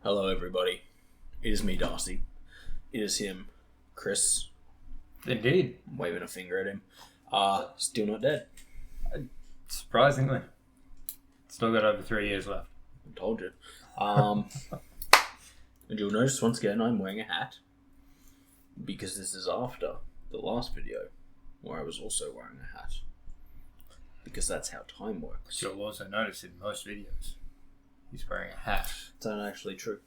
Hello, everybody. It is me, Darcy. It is him, Chris. Indeed. I'm waving a finger at him. Still not dead. Surprisingly. Still got over 3 years left. I told you. And you'll notice once again I'm wearing a hat. Because this is after the last video, where I was also wearing a hat. Because that's how time works. You'll also notice in most videos, he's wearing a hat. It's not actually true.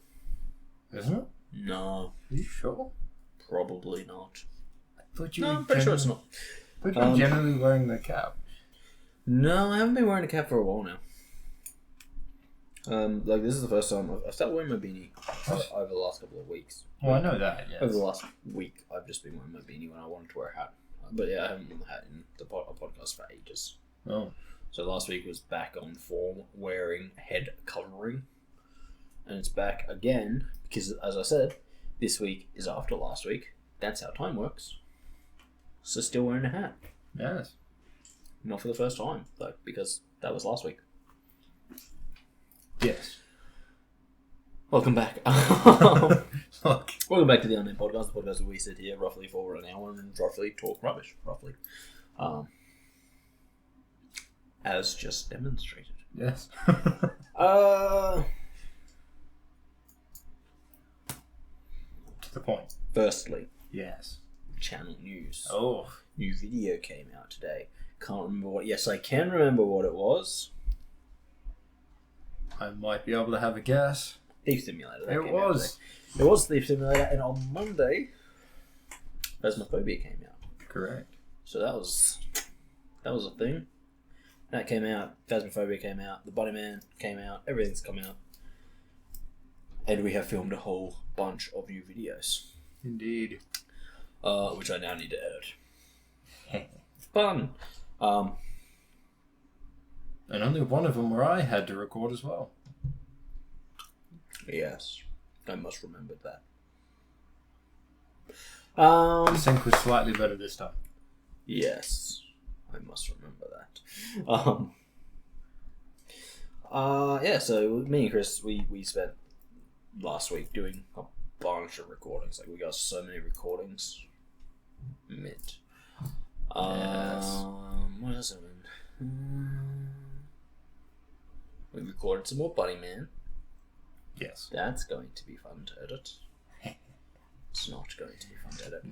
Isn't it? No. Are you sure? Probably not. I thought you No, were I'm pretty sure it's not. I thought you were generally wearing the cap. No, I haven't been wearing a cap for a while now. This is the first time I've started wearing my beanie over the last couple of weeks. Well, I know that, yes. Over the last week, I've just been wearing my beanie when I wanted to wear a hat. But yeah, I haven't worn the hat in the podcast for ages. Oh. So last week was back on form, wearing head covering. And it's back again, because as I said, this week is after last week. That's how time works. So still wearing a hat. Yes. Not for the first time, though, because that was last week. Yes. Welcome back. Look. Welcome back to the Unnamed Podcast, the podcast where we sit here roughly for an hour and roughly talk rubbish, roughly. As just demonstrated. Yes. To the point. Firstly, Yes. channel news. Oh. New video came out today. Can't remember what. Yes, I can remember what it was. I might be able to have a guess. Thief Simulator. That It came out was. today. It was Thief Simulator, and on Monday, Phasmophobia came out. Correct. So that was a thing. That came out. Phasmophobia came out. The Bunnyman came out. Everything's come out. And we have filmed a whole bunch of new videos. Indeed. Which I now need to edit. Fun. And only one of them where I had to record as well. Yes. I must remember that. The sync was slightly better this time. Yes. I must remember that. Yeah, so me and Chris, we spent last week doing a bunch of recordings. Like, we got so many recordings. Mint. Yes. What else have we done? We recorded some more Bunnyman. Yes. That's going to be fun to edit. It's not going to be fun to edit.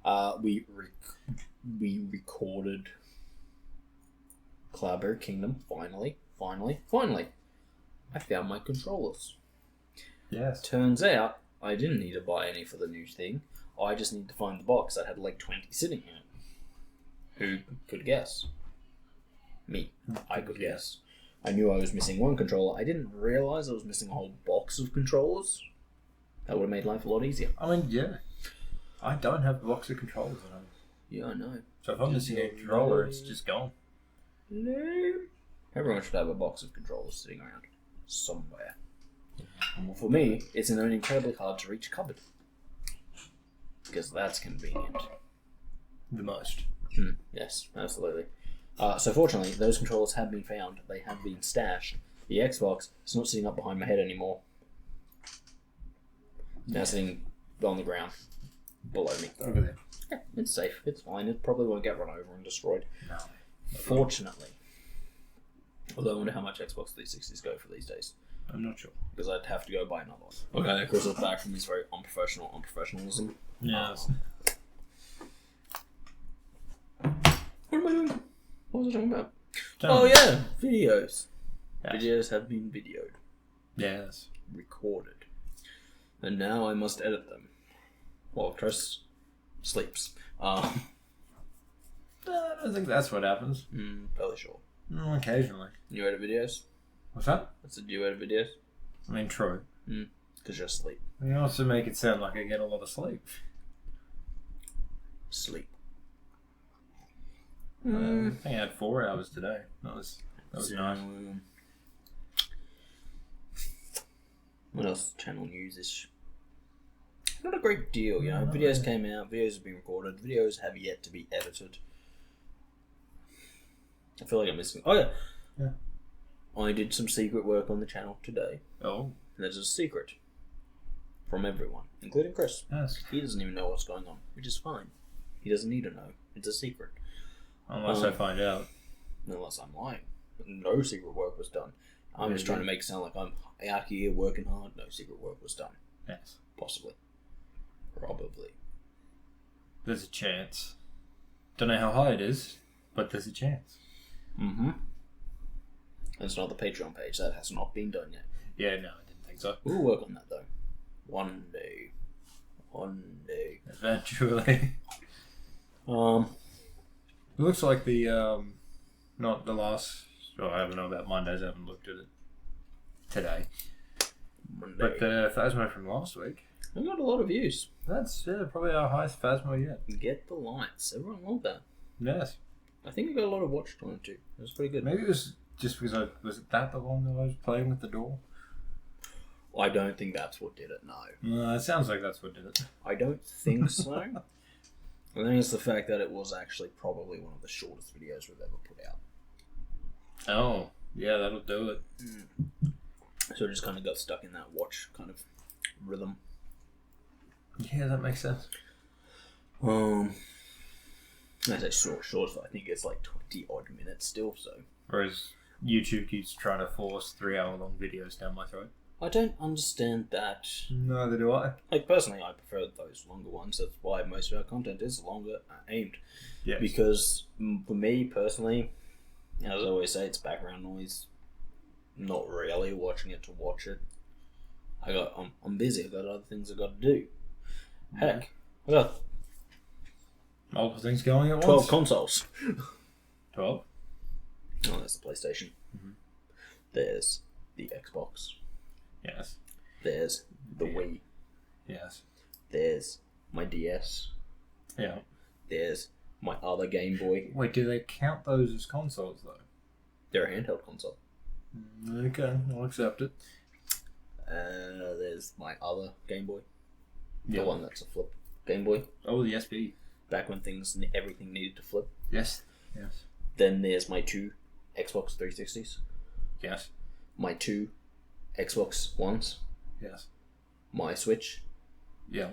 No. We recorded Cloudberry Kingdom. Finally. I found my controllers. Yes. Turns out I didn't need to buy any for the new thing. I just need to find the box that had like 20 sitting in it. Who could guess? Me. I could guess. I knew I was missing one controller. I didn't realise I was missing a whole box of controllers. That would have made life a lot easier. I mean, yeah. I don't have a box of controllers at home. Yeah, I know. So if I'm missing a controller, it's just gone. No. Everyone should have a box of controllers sitting around somewhere. Well, for me, it's in an incredibly hard to reach cupboard. Because that's convenient. The most. Yes, absolutely. So fortunately, those controllers have been found. They have been stashed. The Xbox is not sitting up behind my head anymore. It's now sitting on the ground below me. Over there. Yeah, it's safe. It's fine. It probably won't get run over and destroyed. No. Fortunately. Although I wonder how much Xbox 360s go for these days. I'm not sure. Because I'd have to go buy another one. Okay, Chris is back from his very unprofessionalism. Yes. What am I doing? What was I talking about? Tell me. Yeah, videos. Yes. Videos have been videoed, Yes. recorded, and now I must edit them while Chris sleeps. I don't think that's what happens. Fairly sure. Occasionally. You edit videos? What's that? That's a you edit videos? I mean, true. Because you're asleep. You also make it sound like I get a lot of sleep. Sleep. I think I had 4 hours today. That was nice. What else? Channel news-ish. Not a great deal, you know. Videos came out, videos have been recorded, videos have yet to be edited. I feel like I'm missing. Oh, yeah. I did some secret work on the channel today. Oh. There's a secret. from everyone, including Chris. Yes. He doesn't even know what's going on, which is fine. He doesn't need to know. It's a secret. Unless I find out. Unless I'm lying. No secret work was done. I'm just trying to make it sound like I'm out here working hard. No secret work was done. Yes. Possibly. Probably. There's a chance. Don't know how high it is, but there's a chance. Mm-hmm. It's not the Patreon page. That has not been done yet. Yeah, no, I didn't think so. We'll work on that, though. One day. Eventually. Um, It looks like the, not the last, I don't know about Mondays, I haven't looked at it today. Monday. But the Phasmo from last week, We got a lot of views. that's probably our highest Phasmo yet. Get the lights. Everyone loved that. Yes. I think we got a lot of watch time, too. It was pretty good. Maybe it was just because was it that the long that I was playing with the door? I don't think that's what did it, no. No, it sounds like that's what did it. I don't think so. I think it's the fact that it was actually probably one of the shortest videos we've ever put out. Oh, yeah, that'll do it. So it just kind of got stuck in that watch kind of rhythm. Yeah, that makes sense. I say short, but I think it's like 20 odd minutes still, so. Whereas YouTube keeps trying to force 3-hour-long videos down my throat. I don't understand that. Neither do I. Like, personally, I prefer those longer ones. That's why most of our content is longer aimed. Yes. Because for me, personally, as I always say, it's background noise. Not really watching it to watch it. I'm busy. I've got other things I've got to do. Heck, I got Multiple things going at 12 once. consoles. 12? Oh, there's the PlayStation. Mhm. There's the Xbox. Yes. There's the Wii. Yes. There's my DS. Yeah. There's my other Game Boy. Wait, do they count those as consoles, though? They're a handheld console. Okay, I'll accept it. There's my other Game Boy. Yeah. The one that's a flip Game Boy. Oh, the SP. Back when everything needed to flip. Yes. Yes. Then there's my 2 Xbox 360s. Yes. My 2 Xbox Ones. Yes. My Switch. Yeah.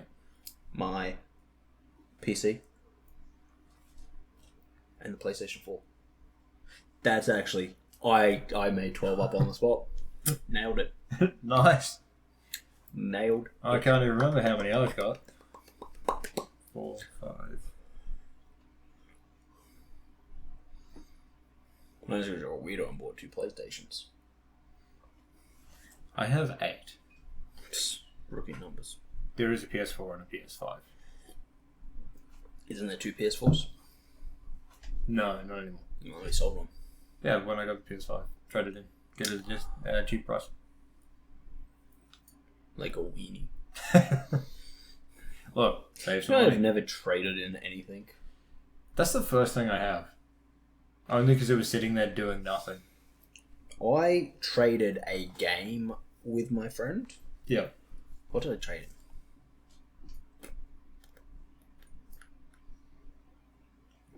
My PC. And the PlayStation 4. That's actually... I made 12 up on the spot. Nailed it. Nice. Nailed I can't even remember how many I've got. 4, 5. As usual, a weirdo on board 2 PlayStations. I have 8. Rookie numbers. There is a PS4 and a PS5. Isn't there 2 PS4s? No, not anymore. You only sold one. Yeah, when I got the PS5, traded in, get it just cheap price. Like a weenie. Look, save some I've money. never traded in anything. That's the first thing I have. Only because it was sitting there doing nothing. I traded a game with my friend. Yeah. What did I trade in?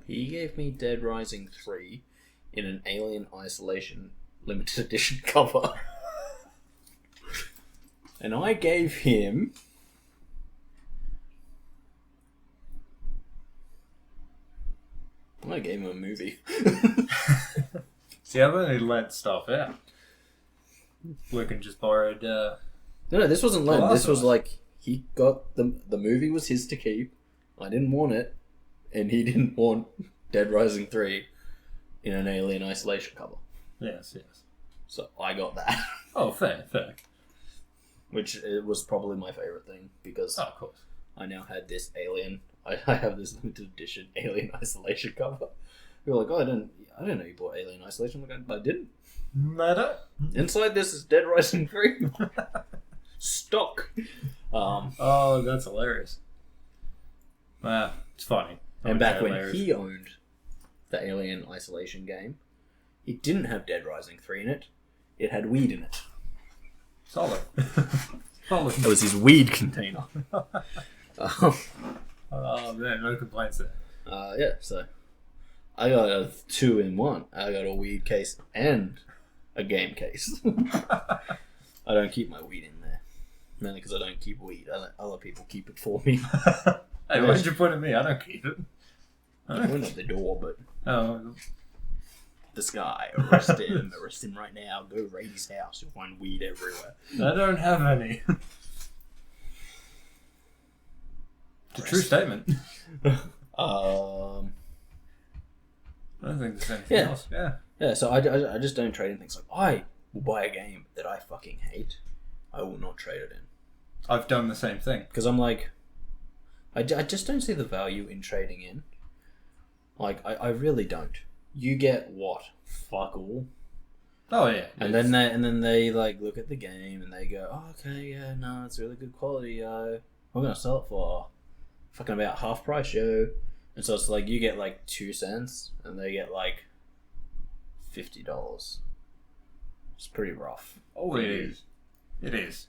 He gave me Dead Rising 3 in an Alien Isolation limited edition cover. And I gave him... I gave him a movie. See, I've only lent stuff out. Luke and just borrowed... No, this wasn't lent. This was like, he got the movie was his to keep. I didn't want it. And he didn't want Dead Rising 3 in an Alien Isolation cover. Yes, yes. So I got that. Oh, fair. Which it was probably my favourite thing, because Oh, of course. I now had this Alien... I have this limited edition Alien Isolation cover. You're like, oh, I didn't know you bought Alien Isolation. I'm like, I didn't. Matter. Inside this is Dead Rising 3. Stock. Oh, that's hilarious. It's funny. And back when hilarious. he owned the Alien Isolation game, it didn't have Dead Rising 3 in it. It had weed in it. Solid. Solid. It was his weed container. Oh, man, no complaints there. Yeah, so I got a 2-in-1. I got a weed case and a game case. I don't keep my weed in there. Mainly because I don't keep weed. I let other people keep it for me. Hey, why did you point at me? I don't keep it. I went at the door, but Oh, this guy, arrest him right now. Go raid his house. You'll find weed everywhere. I don't have any. It's a true statement. I don't think there's anything else. Yeah. Yeah, so I just don't trade in things. Like, I will buy a game that I fucking hate. I will not trade it in. I've done the same thing. Because I'm like, I just don't see the value in trading in. Like, I really don't. You get what? Fuck all. Oh yeah. And then they like look at the game and they go, oh, okay, yeah, no, it's really good quality, yo. We're gonna sell it for fucking about half price, yo. And so it's like you get like 2 cents and they get like $50. It's pretty rough. Oh, it is. It is.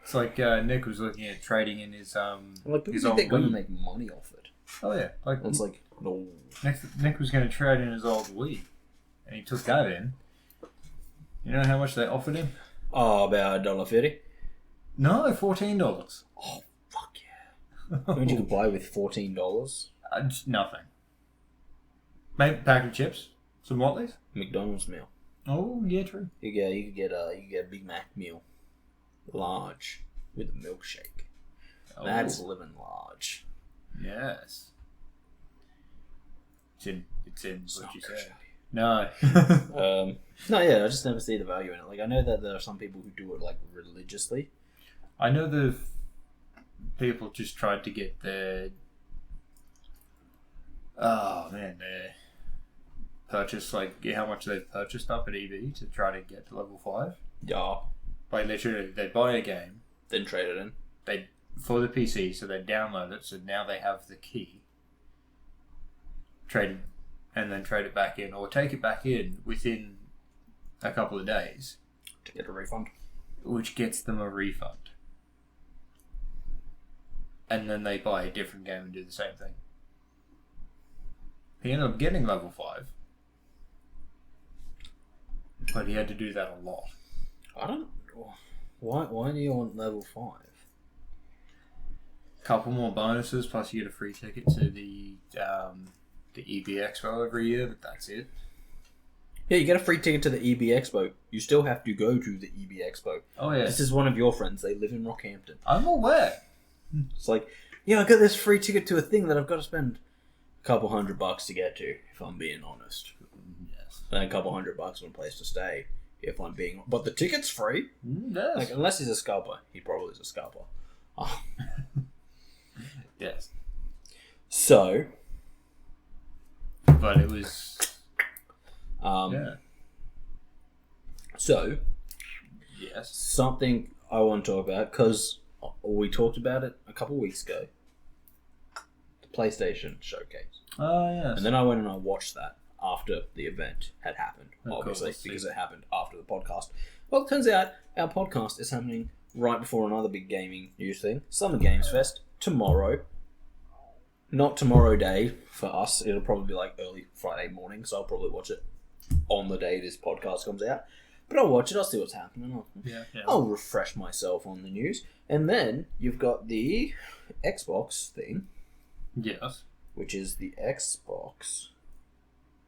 It's like Nick was looking at trading in his Like people his think old they're gonna Wii. make money off it. Oh yeah. Like It's like no. Nick was going to trade in his old Wii, and he took that in. You know how much they offered him? Oh, about $1.50. No, $14. Oh fuck yeah! How much you could buy with $14? Just nothing. Maybe a pack of chips, some Whatleys. McDonald's meal. Oh yeah, true. You could get a Big Mac meal, large with a milkshake. Oh, That's living large. yes. It's in It's what not you good. said. No. No, yeah, I just never see the value in it. Like, I know that there are some people who do it like religiously. I know the people just tried to get their their purchase, like how much they've purchased up at EV to try to get to level 5. Yeah. Like literally, they buy a game, Then trade it in. they for the PC, so they download it, so now they have the key. Trade it, and then trade it back in, or take it back in within a couple of days, To get a refund. which gets them a refund. And then they buy a different game and do the same thing. He ended up getting level 5, but he had to do that a lot. I don't. Why do you want level 5? Couple more bonuses, plus you get a free ticket to the EB Expo every year, but that's it. Yeah, you get a free ticket to the EB Expo. You still have to go to the EB Expo. Oh yeah, This is one of your friends. They live in Rockhampton. I'm aware. It's like, yeah, I got this free ticket to a thing that I've got to spend a couple $100 to get to, if I'm being honest. Yes. And a couple $100 on a place to stay, if I'm being. But the ticket's free. Yes. Like, unless he's a scalper, he probably is a scalper. Yes. So, But it was. Yeah. So, Yes. something I want to talk about, because we talked about it a couple weeks ago. The PlayStation showcase. Oh yes. And then I went and I watched that after the event had happened, Of obviously, course. because it happened after the podcast. Well, it turns out our podcast is happening right before another big gaming news thing, Summer Games Fest, tomorrow. Not tomorrow day for us. It'll probably be like early Friday morning, so I'll probably watch it on the day this podcast comes out. But I'll watch it, I'll see what's happening. Yeah. I'll refresh myself on the news. And then you've got the Xbox thing, Yes. which is the Xbox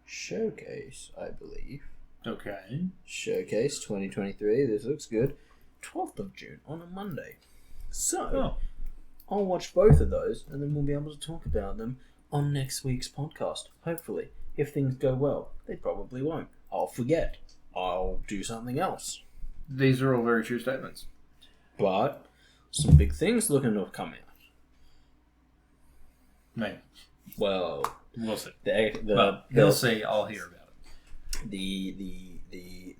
Showcase, I believe. Okay. Showcase 2023. This looks good. 12th of June on a Monday. So, Oh. I'll watch both of those and then we'll be able to talk about them on next week's podcast. Hopefully, if things go well. They probably won't. I'll forget. I'll do something else. These are all very true statements. But some big things looking to come out. Maybe. Well, We'll see. he'll see. I'll hear about it.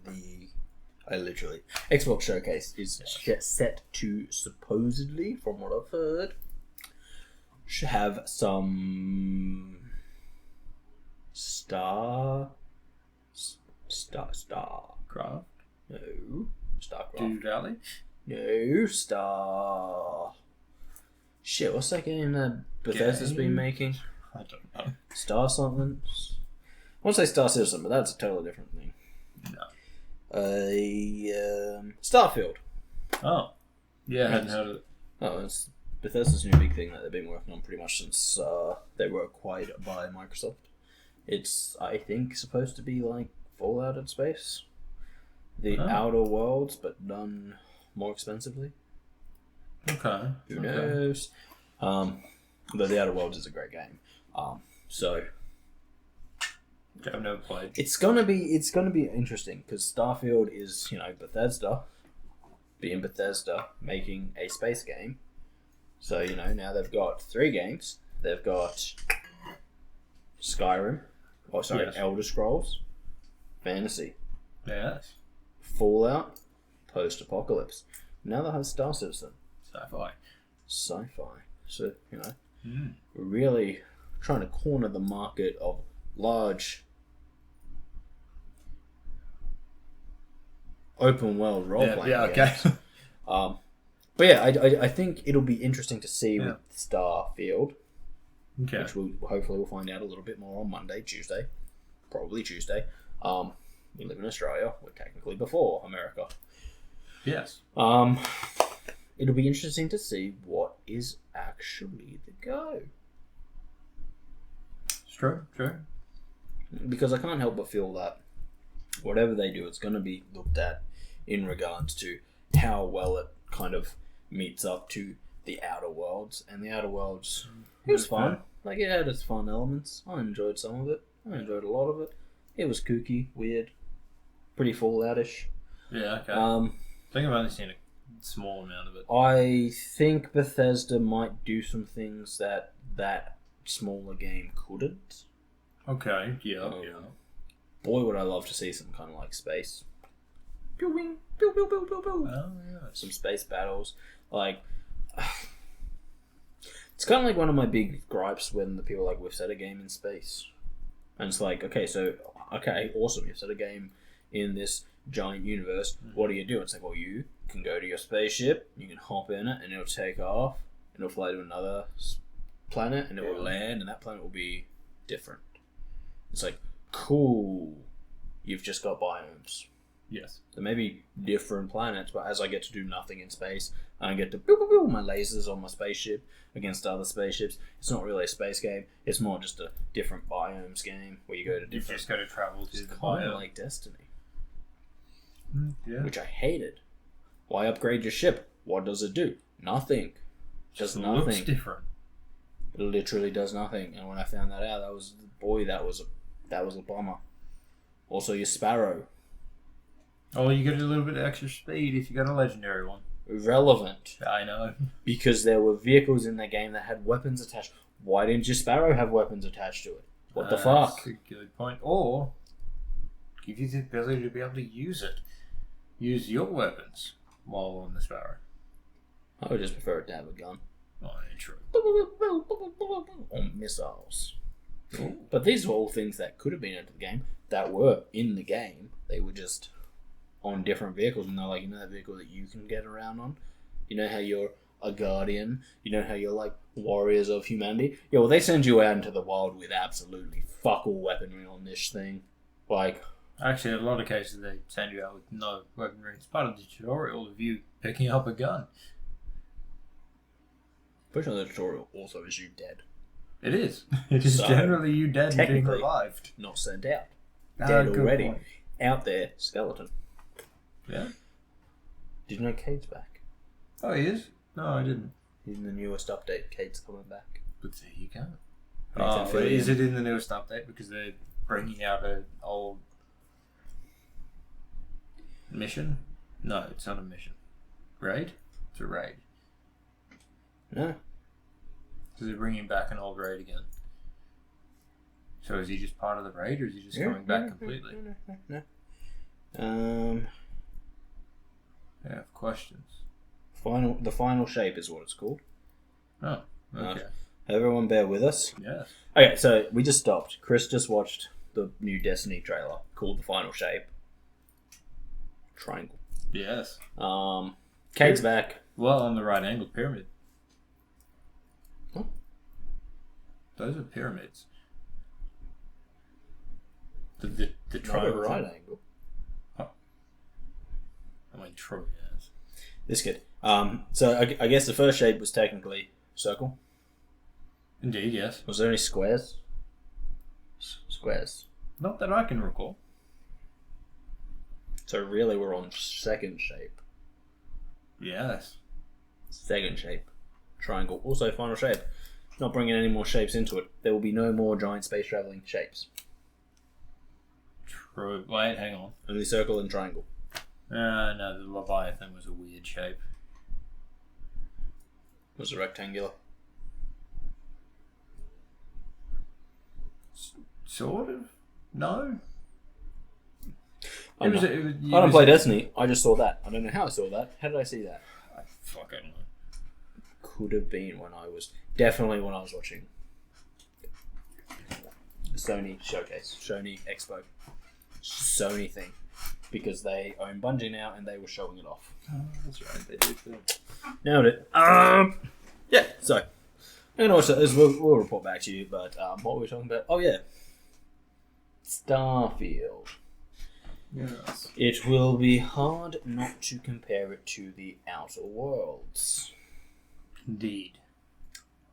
I literally Xbox Showcase is set to supposedly, from what I've heard, should have some StarCraft. No, StarCraft. Dude Alley? No, Star. Shit, what's that game that Bethesda's been making? I don't know. Star something? I want to say Star Citizen, but that's a totally different thing. No. Starfield. Oh. Yeah, I hadn't heard of it. Oh, it's Bethesda's new big thing that they've been working on pretty much since they were acquired by Microsoft. It's, I think, supposed to be like Fallout in space. The Outer Worlds, but done more expensively. Okay. Who knows? But the Outer Worlds is a great game. So I've never played. it's gonna be interesting because Starfield is, Bethesda, being Bethesda, making a space game. So now they've got 3 games. They've got Skyrim, Elder Scrolls, Fantasy, Yes. Fallout, Post-Apocalypse. Now they have Star Citizen. Sci-fi. So we're really trying to corner the market of large open world role playing games. But yeah, I think it'll be interesting to see with Starfield, which we'll find out a little bit more on Monday, Tuesday, probably Tuesday. We live in Australia. We're technically before America. Yes. It'll be interesting to see what is actually the go. It's true. Because I can't help but feel that whatever they do, it's going to be looked at in regards to how well it kind of meets up to the Outer Worlds. And the Outer Worlds, it was fun. Like, it had its fun elements. I enjoyed some of it. I enjoyed a lot of it. It was kooky, weird, pretty Fallout-ish. Yeah, okay. I think I've only seen a small amount of it. I think Bethesda might do some things that smaller game couldn't. Okay, yeah. Boy, would I love to see some kind of like space. Pew, pew, pew, pew, pew, pew, pew. Oh, yeah. Some space battles. Like, it's kind of like one of my big gripes when the people are like, we've set a game in space. And it's like, okay, awesome, you've set a game in this giant universe. What do you do? It's like, well, you can go to your spaceship, you can hop in it, and it'll take off, and it'll fly to another planet, and it will land, and that planet will be different. It's like, cool, you've just got biomes. Yes. There may be different planets, but as I get to do nothing in space, I get to boop my lasers on my spaceship against other spaceships. It's not really a space game. It's more just a different biomes game where you go to different... You just got to travel to the kind of biome. like Destiny. Yeah. Which I hated. Why upgrade your ship? What does it do? Nothing. Just nothing. Looks different. It literally does nothing. And when I found that out, that was a bummer. Also, your Sparrow. Oh, you get a little bit of extra speed if you got a legendary one. Irrelevant. I know. Because there were vehicles in the game that had weapons attached. Why didn't your Sparrow have weapons attached to it? What the fuck? That's a good point. Or give you the ability to be able to use it. Use your weapons while on the Sparrow. I would just prefer it to have a gun. Oh, true. Or missiles. Ooh. But these were all things that could have been into the game, that were in the game. They were just on different vehicles, and they're like, that vehicle that you can get around on? You know how you're a guardian? You know how you're like warriors of humanity? Yeah, well, they send you out into the wild with absolutely fuck all weaponry on this thing. Like... Actually, in a lot of cases, they send you out with no weaponry. It's part of the tutorial of you picking up a gun. Pretty sure the tutorial also is you dead. It is. It is generally you dead and being revived. Not sent out. Dead already. Point. Out there, skeleton. Yeah. Did you know Cade's back? Oh, he is? No, I didn't. In the newest update, Cade's coming back. But there you go. Oh, is it in the newest update? Because they're bringing out an old mission? No, it's not a mission. Raid? It's a raid. No. So they're bringing back an old raid again. So is he just part of the raid, or is he just coming back completely? No. I have questions. The final shape is what it's called. Oh, okay. Everyone bear with us. Yes. Okay, so we just stopped. Chris just watched the new Destiny trailer called The Final Shape. Triangle. Yes. Cade's back. Well, on the right angle, pyramid. What? Those are pyramids. The Not a triangle. right angle. Oh. I mean, true, yes. This kid. So I guess the first shape was technically circle. Indeed, yes. Was there any squares? Squares. Not that I can recall. So really we're on second shape. Yes. Second shape. Triangle. Also final shape. Not bringing any more shapes into it. There will be no more giant space travelling shapes. True. Wait, hang on. Only circle and triangle. No, the Leviathan was a weird shape. Was it rectangular? Sort of? No? I don't play Destiny. I just saw that. I don't know how I saw that. How did I see that? I fucking know. Could have been when I was watching Sony showcase, Sony Expo, Sony thing, because they own Bungie now and they were showing it off. Oh, that's right, they did too. Nailed it. Yeah. So I'm gonna watch that. We'll report back to you. But what were we talking about? Oh yeah, Starfield. Yes. It will be hard not to compare it to the Outer Worlds. Indeed.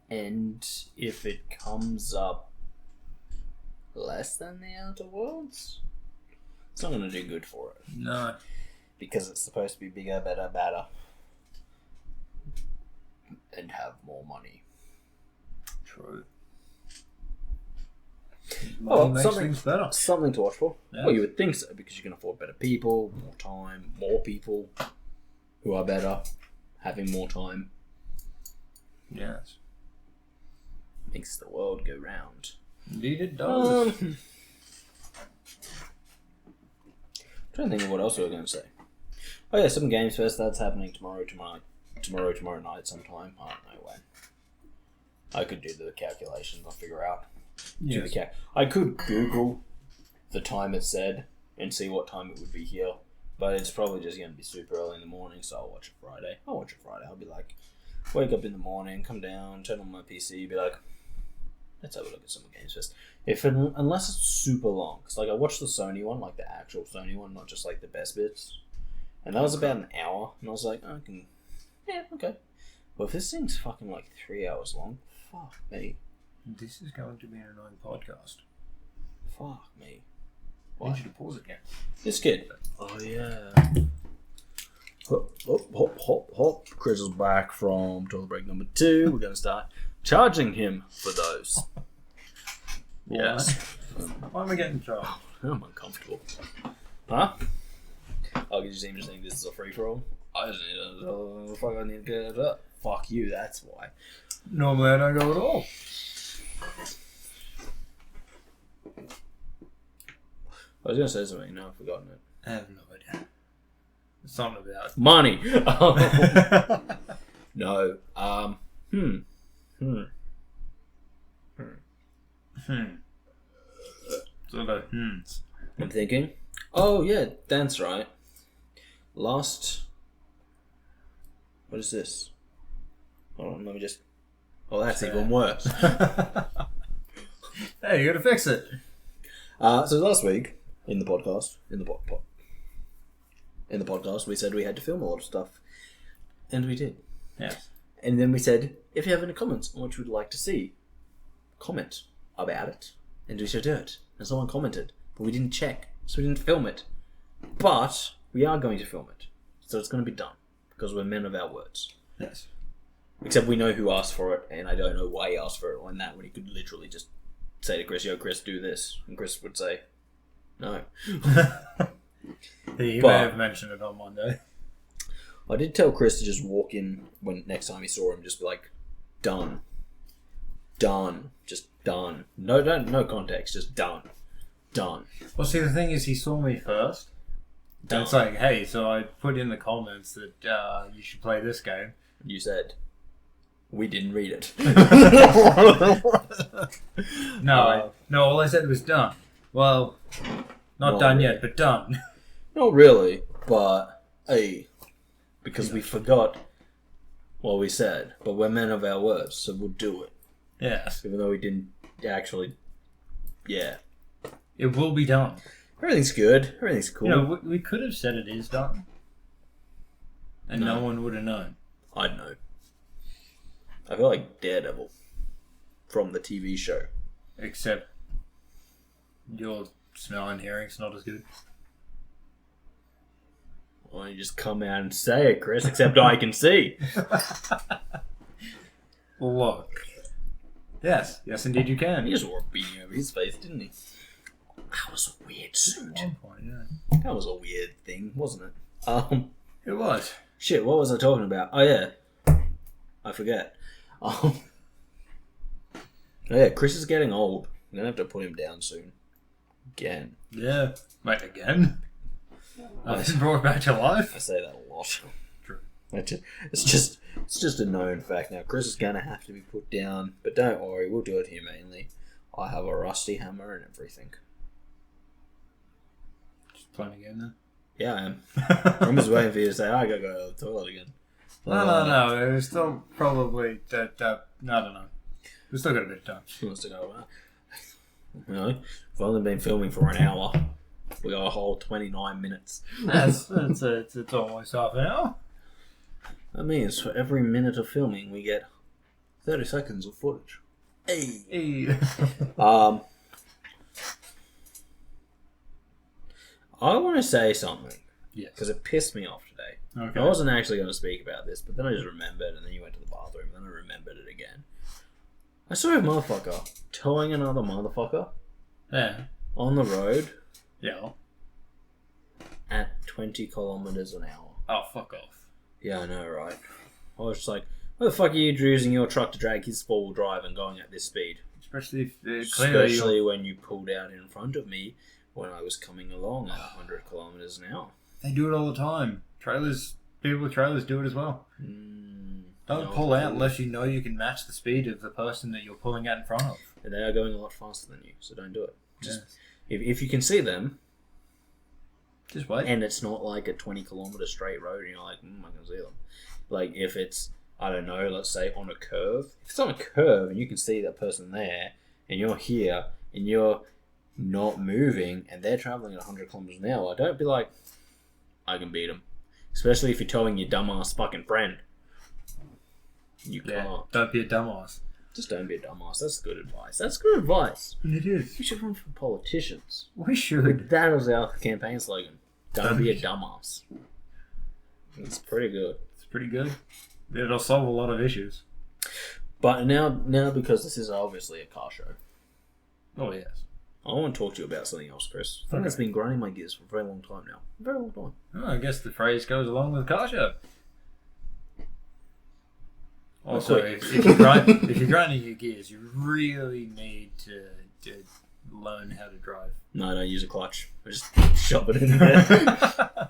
And if it comes up less than the Outer Worlds, it's not going to do good for it. No. Because it's supposed to be bigger, better, badder. And have more money. True. Oh, makes things better. Something to watch for. Yeah. Well, you would think so, because you can afford better people, more time, more people who are better, having more time. Yes. Makes the world go round. Indeed it does. Trying to think of what else we were going to say. Oh yeah, some Games Fest, that's happening tomorrow night sometime. I don't know when. I could do the calculations, I'll figure out. Yes. I could Google the time it said and see what time it would be here, but it's probably just going to be super early in the morning, so I'll watch it Friday. I'll be like, wake up in the morning, come down, turn on my PC, be like, let's have a look at some Games Fest. Unless it's super long, because like I watched the Sony one, like the actual Sony one, not just like the best bits, and that was about an hour, and I was like, okay. Well, if this thing's fucking like 3 hours long, fuck me. This is going to be an annoying podcast. Fuck me. I need you to pause it again. This kid. Oh yeah. Hop. Chris is back from toilet break number 2. We're going to start charging him for those. Yes. Why am I getting charged? I'm uncomfortable. Huh? Oh, you seem to think this is a free-for-all? I just need to get it up. Fuck you, that's why. Normally I don't go at all. I was going to say something, now I've forgotten it. I have no idea. Something about money. No. Sort of I'm thinking. Oh yeah, that's right. What is this? Hold on, let me just. Oh, that's even worse. Hey, you gotta fix it. So last week in the podcast, we said we had to film a lot of stuff, and we did. Yes. And then we said, if you have any comments on what you would like to see, comment about it, and we should do it. And someone commented, but we didn't check, so we didn't film it. But we are going to film it, so it's going to be done because we're men of our words. Yes. Except we know who asked for it, and I don't know why he asked for it when he could literally just say to Chris, "Yo, Chris, do this," and Chris would say, "No." He may have mentioned it on Monday. I did tell Chris to just walk in when next time he saw him, just be like, "Done, just done." No context, just done. Well, see, the thing is, he saw me first. Done. And it's like, hey, so I put in the comments that you should play this game. You said. We didn't read it. No, all I said was done. Well, not done yet, but done. Not really, but because we forgot what we said, but we're men of our words, so we'll do it. Yes. Even though we didn't actually, yeah. It will be done. Everything's good. Everything's cool. You know, we could have said it is done, and no one would have known. I don't know. I feel like Daredevil from the TV show. Except your smell and hearing's not as good. Why don't you just come out and say it, Chris? Except I can see. Look. Yes, indeed you can. He just wore a beanie over his face, didn't he? That was a weird suit. At one point, yeah. That was a weird thing, wasn't it? It was. Shit, what was I talking about? Oh yeah, I forget. Oh yeah, Chris is getting old. I'm gonna have to put him down soon. Again. Yeah. Wait, again? I've been brought back to life? I say that a lot. True. It's just a known fact now. Chris is gonna have to be put down, but don't worry, we'll do it humanely. I have a rusty hammer and everything. Just playing again then? Yeah, I am. I'm just waiting for you to say, I gotta go to the toilet again. No. It was still probably that. No, I don't know. We've still got a bit of time. He wants to go. You know, we've only been filming for an hour. We got a whole 29 minutes. It's almost half an hour. That means for every minute of filming, we get 30 seconds of footage. Hey. I want to say something. Yes. Because it pissed me off today. Okay. I wasn't actually going to speak about this, but then I just remembered, and then you went to the bathroom, and then I remembered it again. I saw a motherfucker towing another motherfucker Yeah. on the road Yeah. at 20 kilometers an hour. Oh, fuck off. Yeah, I know, right? I was just like, what the fuck are you using your truck to drag his four-wheel drive and going at this speed? Especially if Especially when you pulled out in front of me when I was coming along at 100 kilometers an hour. they do it all the time. People with trailers do it as well. Don't pull out unless you know you can match the speed of the person that you're pulling out in front of. And they are going a lot faster than you, so don't do it. Just if you can see them, just wait. and it's not like a 20-kilometer straight road, and you're like, I can see them. Like if it's, I don't know, let's say on a curve. If it's on a curve and you can see that person there, and you're here, and you're not moving, and they're traveling at 100 kilometers an hour, don't be like, I can beat them. Especially if you're towing your dumbass fucking friend. You can't. Don't be a dumbass. Just don't be a dumbass. That's good advice. That's good advice. It is. We should run for politicians. We should. That was our campaign slogan. Don't be a dumbass. It's pretty good. It's pretty good. It'll solve a lot of issues. But now because this is obviously a car show, Oh, yes. I want to talk to you about something else, Chris. I think it's been grinding my gears for a very long time now. A very long time. Oh, I guess the phrase goes along with car show. Also, if you're grinding your gears, you really need to learn how to drive. No, I don't use a clutch. I just shove it in there.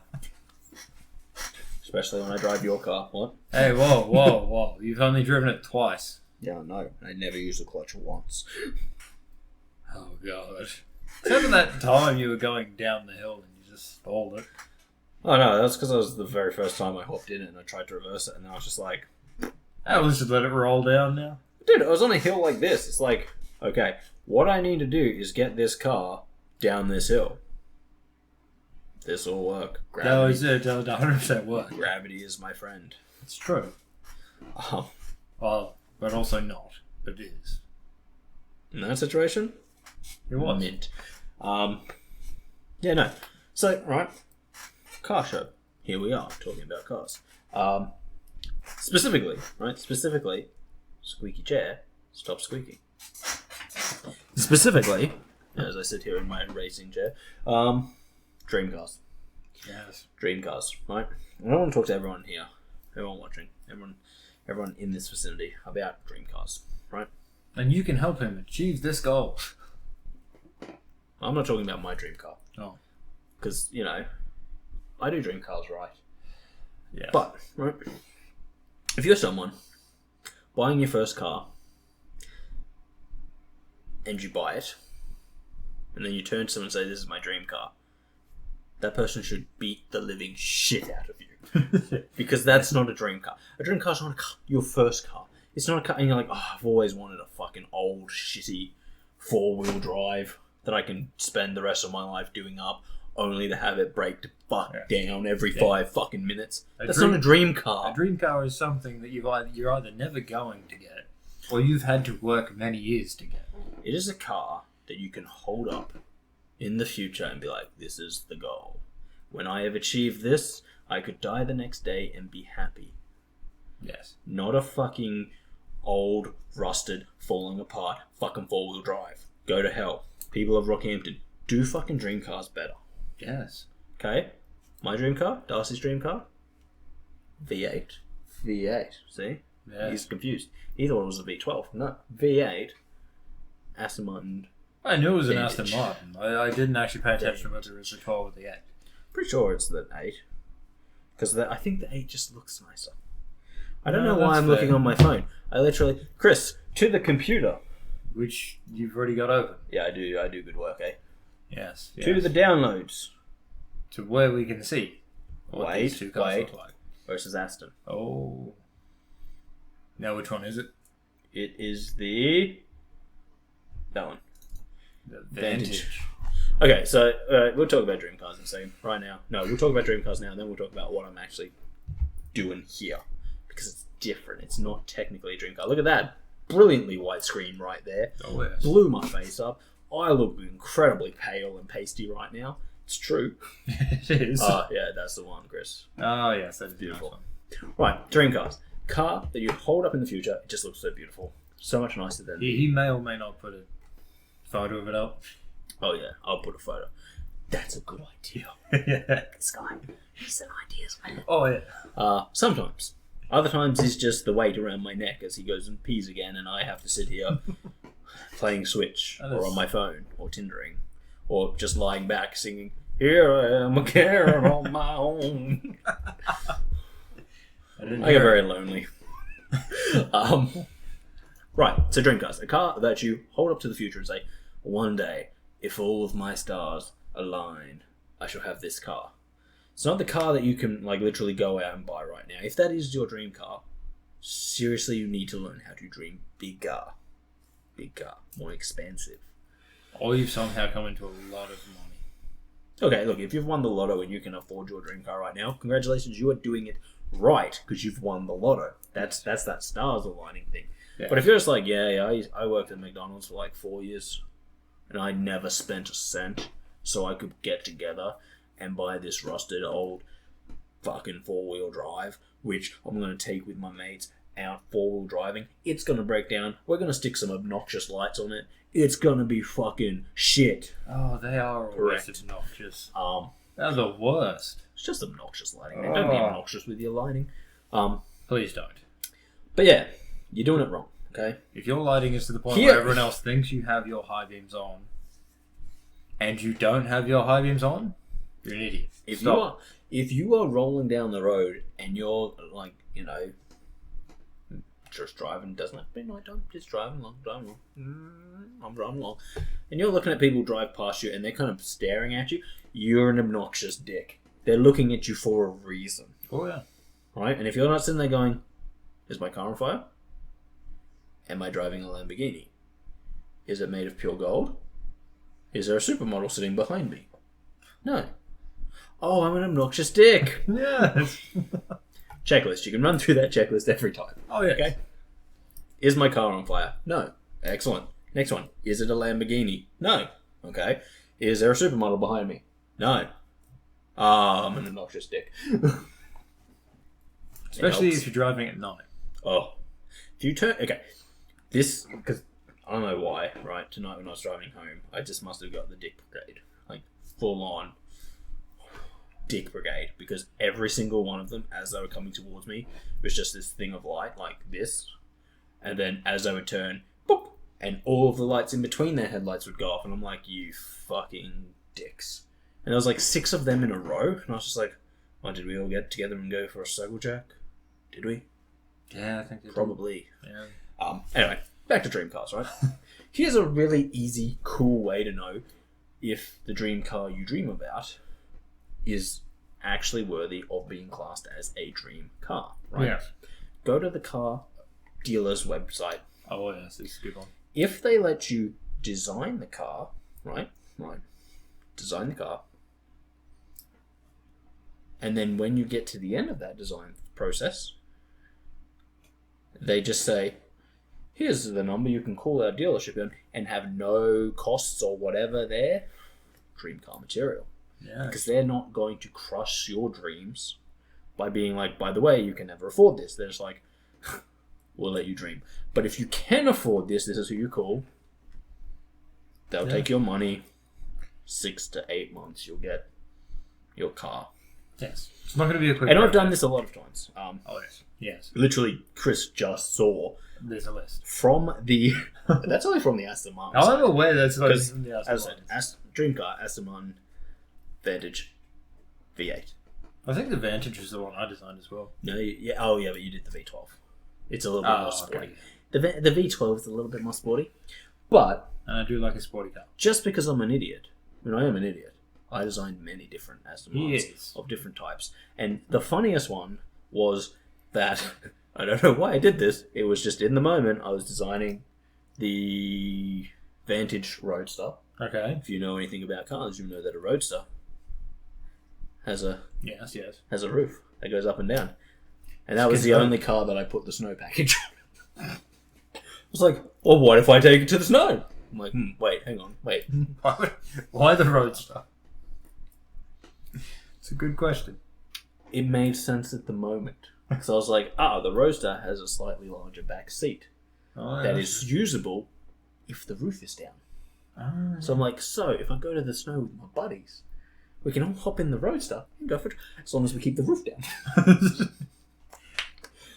Especially when I drive your car. What? Hey, whoa. You've only driven it twice. Yeah, I know. I never used a clutch once. Oh, God. Except for that time you were going down the hill and you just stalled it. Oh, no, that's because it was the very first time I hopped in it and I tried to reverse it, and then I was just like... Let's just let it roll down now. Dude, I was on a hill like this. It's like, okay, what I need to do is get this car down this hill. This will work. That 100% work. Gravity is my friend. It's true. Well, but also not. But it is. In that situation? It was. Mint. Yeah, no. So, right. Car show. Here we are, talking about cars. Specifically, squeaky chair, stop squeaking. Specifically, as I sit here in my racing chair, dream cars. Yes. Dream cars, right? And I want to talk to everyone here, everyone watching, everyone in this vicinity about dream cars, right? And you can help him achieve this goal. I'm not talking about my dream car. Oh. Because, you know, I do dream cars, right? Yeah. But, right, if you're someone buying your first car and you buy it, and then you turn to someone and say, this is my dream car, that person should beat the living shit out of you. Because that's not a dream car. A dream car's not a car, your first car. It's not a car, and you're like, oh, I've always wanted a fucking old, shitty 4-wheel drive that I can spend the rest of my life doing up. only to have it break to fuck down every 5 fucking minutes. That's not not a dream car. A dream car is something that you're either never going to get, or you've had to work many years to get. It is a car that you can hold up in the future and be like, this is the goal. When I have achieved this, I could die the next day and be happy. Yes. Not a fucking old, rusted, falling apart, fucking 4-wheel drive. Go to hell. People of Rockhampton, do fucking dream cars better. Yes. Okay? My dream car, Darcy's dream car, V8. V8, see? Yeah. He's confused. He thought it was a V12. No, V8, Aston Martin. I knew it was an Vintage. Aston Martin. I didn't actually pay attention to whether it was a 12 or the 8. Pretty sure it's the 8. Because I think the 8 just looks nicer. I don't No, know why that's I'm fair. looking on my phone. I literally... Chris, to the computer. Which you've already got open. Yeah, I do good work, eh? Yes. To the downloads. To where we can see what Wait, these 2 cars wait. look like. Versus Aston. Oh. Now which one is it? It is the... That one. The Vintage. Okay, so we'll talk about dream cars in a second. Right now. No, we'll talk about dream cars now, and then we'll talk about what I'm actually doing here. Because it's different. It's not technically a dream car. Look at that. Brilliantly white screen right there. Oh, yes. Blew my face up. I look incredibly pale and pasty right now. It's true. It is. Yeah, that's the one, Chris. Oh, yes, that's Beautiful. beautiful. Right, dream cars. Car that you hold up in the future. It just looks so beautiful. So much nicer than... He may or may not put a photo of it up. Oh, yeah. I'll put a photo. That's a good idea. Yeah. This guy. He's an ideas man. Oh, yeah. Sometimes. Other times he's just the weight around my neck as he goes and pees again, and I have to sit here playing Switch or on my phone or Tindering or just lying back singing, "Here I am again on my own." I get very lonely. Right, so dream cars. A car that you hold up to the future and say, one day, if all of my stars align, I shall have this car. It's not the car that you can like literally go out and buy right now. If that is your dream car, seriously, you need to learn how to dream bigger. Bigger, more expensive. Or you've somehow come into a lot of money. Okay, look, if you've won the lotto and you can afford your dream car right now, congratulations, you are doing it right because you've won the lotto. That's that stars aligning thing. Yeah. But if you're just like, I worked at McDonald's for like 4 years and I never spent a cent so I could get together and buy this rusted old fucking 4-wheel drive, which I'm going to take with my mates out 4-wheel driving. It's going to break down. We're going to stick some obnoxious lights on it. It's going to be fucking shit. Oh, they are always Correct. obnoxious. Um, They're the worst. It's just obnoxious lighting. Man. Don't be obnoxious with your lighting. Please don't. But yeah, you're doing it wrong, okay? If your lighting is to the point Here- where everyone else thinks you have your high beams on, and you don't have your high beams on, you're an idiot. If Stop. you are rolling down the road and you're like, just driving, doesn't have to be night time, just driving along. I'm driving along. And you're looking at people drive past you and they're kind of staring at you, you're an obnoxious dick. They're looking at you for a reason. Oh, yeah. Right? And if you're not sitting there going, is my car on fire? Am I driving a Lamborghini? Is it made of pure gold? Is there a supermodel sitting behind me? No. Oh, I'm an obnoxious dick. Yes. Checklist. You can run through that checklist every time. Oh, yeah. Okay? Is my car on fire? No. Excellent. Next one. Is it a Lamborghini? No. Okay. Is there a supermodel behind me? No. Ah, I'm an obnoxious dick. Especially if you're driving at night. Oh. If you turn... Okay. This... Because I don't know why, right? Tonight when I was driving home, I just must have got the dick brigade. Like, full on dick brigade. Because every single one of them, as they were coming towards me, was just this thing of light, like this. And then as they would turn, boop, and all of the lights in between their headlights would go off. And I'm like, you fucking dicks. And there was like 6 of them in a row. And I was just like, oh, did we all get together and go for a circle jack? Did we? Yeah, I think Probably. Yeah. Anyway, back to dream cars, right? Here's a really easy, cool way to know if the dream car you dream about is actually worthy of being classed as a dream car, right? Yeah. Go to the car dealer's website. Oh, yes, this is a good one. If they let you design the car, right? Design the car, And then when you get to the end of that design process, they just say, here's the number you can call our dealership in and have no costs or whatever there. Dream car material. Yeah. Because they're not going to crush your dreams by being like, by the way, you can never afford this. They're just like, we'll let you dream. But if you can afford this, this is who you call. They'll take your money. 6 to 8 months, you'll get your car. Yes. It's not going to be a quick. And I've done this a lot of times. yes. Yes. Literally, Chris just saw There's a list. from the. That's only from the Aston Martin. I'm aware that's not Because, from the as I said, dream car, Aston Martin, Vantage, V8. I think the Vantage was the one I designed as well. No, yeah, oh yeah, but you did the V12. It's a little bit more sporty. Okay. The V12 is a little bit more sporty, but And I do like a sporty car. just because I'm an idiot, I am an idiot, I designed many different Aston Martins Yes. of different types, and the funniest one was that I don't know why I did this. It was just in the moment I was designing the Vantage Roadster. Okay. If you know anything about cars, you know that a Roadster has a Yes. has a roof that goes up and down. And that was the only car that I put the snow package on. I was like, well, what if I take it to the snow? I'm like, wait, hang on, wait. Why the Roadster? It's a good question. It made sense at the moment. Because I was like, the Roadster has a slightly larger back seat that is usable if the roof is down. So I'm like, if I go to the snow with my buddies, we can all hop in the Roadster and go for it, as long as we keep the roof down.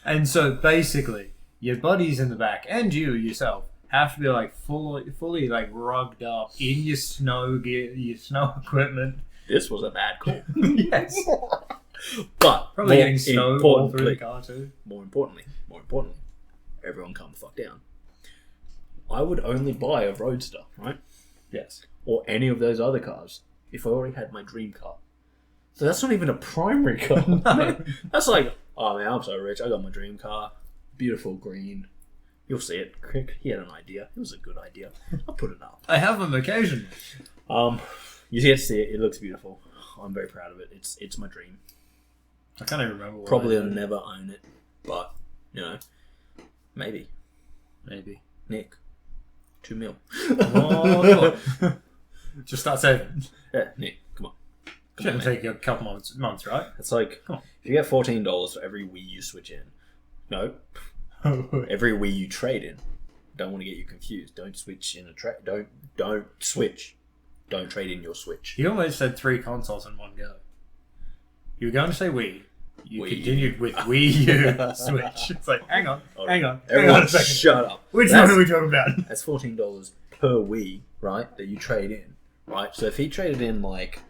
And so basically, your buddies in the back and you yourself have to be like fully like rugged up in your snow gear, your snow equipment. This was a bad call. Yes. But Probably getting snow all through the car too. More importantly, everyone calm the fuck down. I would only buy a Roadster, right? Yes. Or any of those other cars if I already had my dream car. So that's not even a primary car. No. That's like, oh man, I'm so rich. I got my dream car. Beautiful green. You'll see it. He had an idea. It was a good idea. I'll put it up. I have them occasionally. You get to see it. It looks beautiful. I'm very proud of it. It's my dream. I can't even remember. Probably I'll never own it, but maybe. Nick, 2 mil. Oh, just start saving. Yeah, Nick, come on. Shouldn't take you a couple months, right? It's like if you get $14 for every Wii you switch in. No, every Wii you trade in. Don't want to get you confused. Don't switch in a Don't switch. Don't trade in your Switch. You almost said 3 consoles in one go. You were going to say Wii. You Wii. continued with Wii U Switch. It's like, hang on a Everyone second. shut up. Which one are we talking about? That's $14 per Wii, right? That you trade in, right? So if he traded in like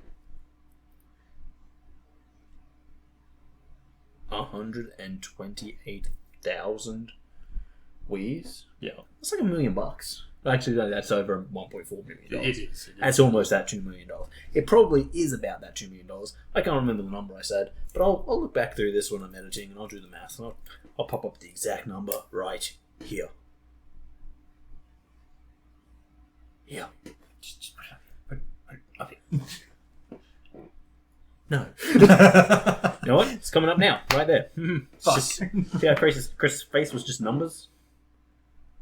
128,000 Wii's, Yeah. that's like $1 million. Actually, no, that's over $1.4 million. It is. That's almost that $2 million. It probably is about that $2 million. I can't remember the number I said, but I'll look back through this when I'm editing and I'll do the math and I'll pop up the exact number right here. Here. No. You know what? It's coming up now, right there. Fuck. See how Chris' face was just numbers?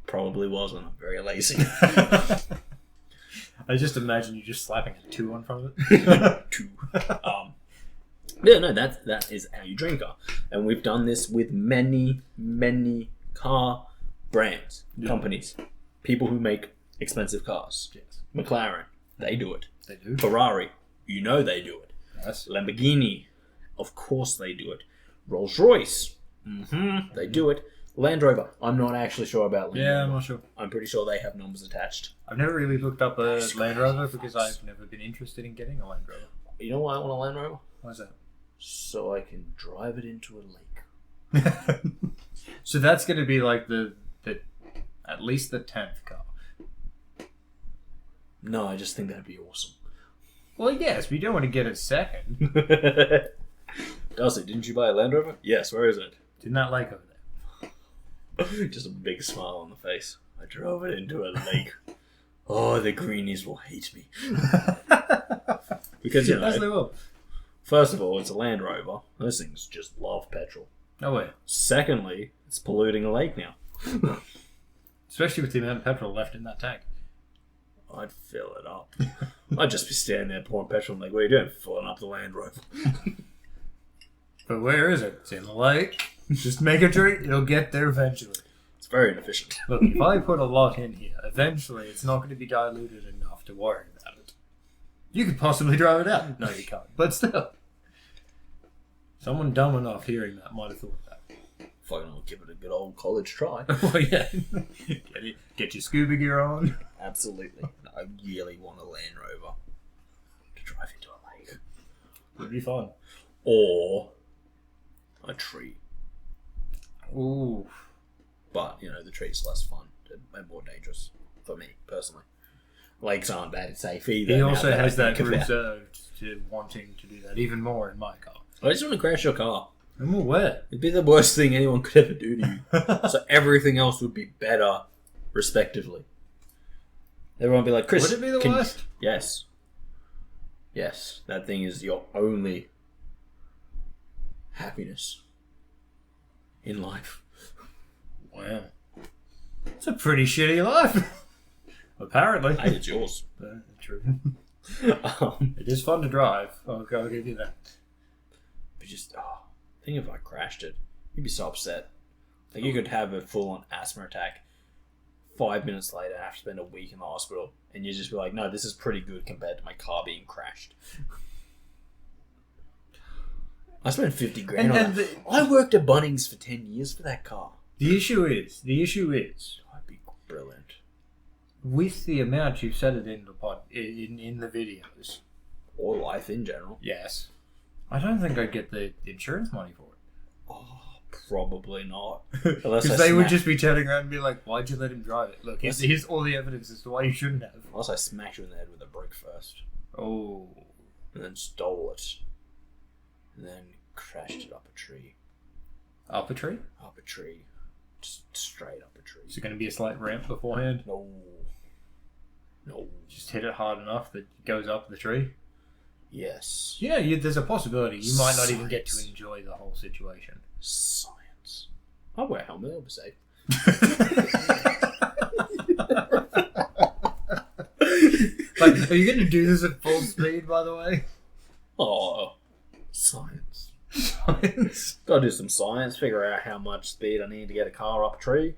Probably wasn't. I'm very lazy. I just imagine you just slapping a 2 on front of it. 2. Yeah, no, that is how you dream car. And we've done this with many, many car brands, companies, people who make expensive cars. Yes. McLaren, they do it. They do. Ferrari, they do it. Yes. Lamborghini, of course they do it. Rolls-Royce, they do it. Land Rover, I'm not actually sure about Land Rover. I'm not sure. I'm pretty sure they have numbers attached. I've never really looked up a Land Rover because I've never been interested in getting a Land Rover. You know why I want a Land Rover? Why is that? So I can drive it into a lake. So that's going to be like the at least the 10th car. No, I just think that'd be awesome. Well, yes, but you don't want to get it second. Darcy, didn't you buy a Land Rover? Yes, where is it? Didn't that lake over there? Just a big smile on the face. I drove it into a lake. Oh, the greenies will hate me. Because, Yes, they will. First of all, it's a Land Rover. Those things just love petrol. Oh, wait. Secondly, it's polluting a lake now. Especially with the amount of petrol left in that tank. I'd fill it up. I'd just be standing there pouring petrol. I'm like, what are you doing? Filling up the Land Rover. But where is it? It's in the lake. Just make a drink. It'll get there eventually. It's very inefficient. Look, if I put a lot in here, eventually it's not going to be diluted enough to worry about it. You could possibly drive it out. No, you can't. But still. Someone dumb enough hearing that might have thought that. Fucking I'll give it a good old college try. Well, yeah. Get your scuba gear on. Absolutely. I really want a Land Rover to drive into a lake. Would be fun. Or a tree. Ooh. But, the tree's less fun and more dangerous for me, personally. Lakes aren't that safe either. He also has that reserved to wanting to do that even more in my car. I just want to crash your car. I'm aware. It'd be the worst thing anyone could ever do to you. So everything else would be better, respectively. Everyone would be like, Chris... Would it be the worst? Yes. Yes. That thing is your only happiness in life. Wow. It's a pretty shitty life. Apparently. Hey, it's yours. True. It is fun to drive. I'll give you that. But just, think if I crashed it, you'd be so upset. Like, you could have a full-on asthma attack. 5 minutes later, have to spend a week in the hospital, and you just be like, no, this is pretty good compared to my car being crashed. I spent 50 grand on that. I worked at Bunnings for 10 years for that car. The issue is, That'd be brilliant. With the amount you've said it in the videos, Or life in general. yes, I don't think I'd get the insurance money for it. Oh, probably not. Because they would just be turning around and be like, why'd you let him drive it? Look, here's all the evidence as to why you shouldn't have. Unless I smacked you in the head with a brick first. Oh. And then stole it. And then crashed it up a tree. Up a tree? Up a tree. Just straight up a tree. Is it going to be a slight ramp beforehand? No. Just hit it hard enough that it goes up the tree? Yes. Yeah, there's a possibility. You might not even get to enjoy the whole situation. Science. I'll wear a helmet, I'll be safe. Like, are you going to do this at full speed, by the way? Oh, science. Science. Gotta do some science, figure out how much speed I need to get a car up a tree.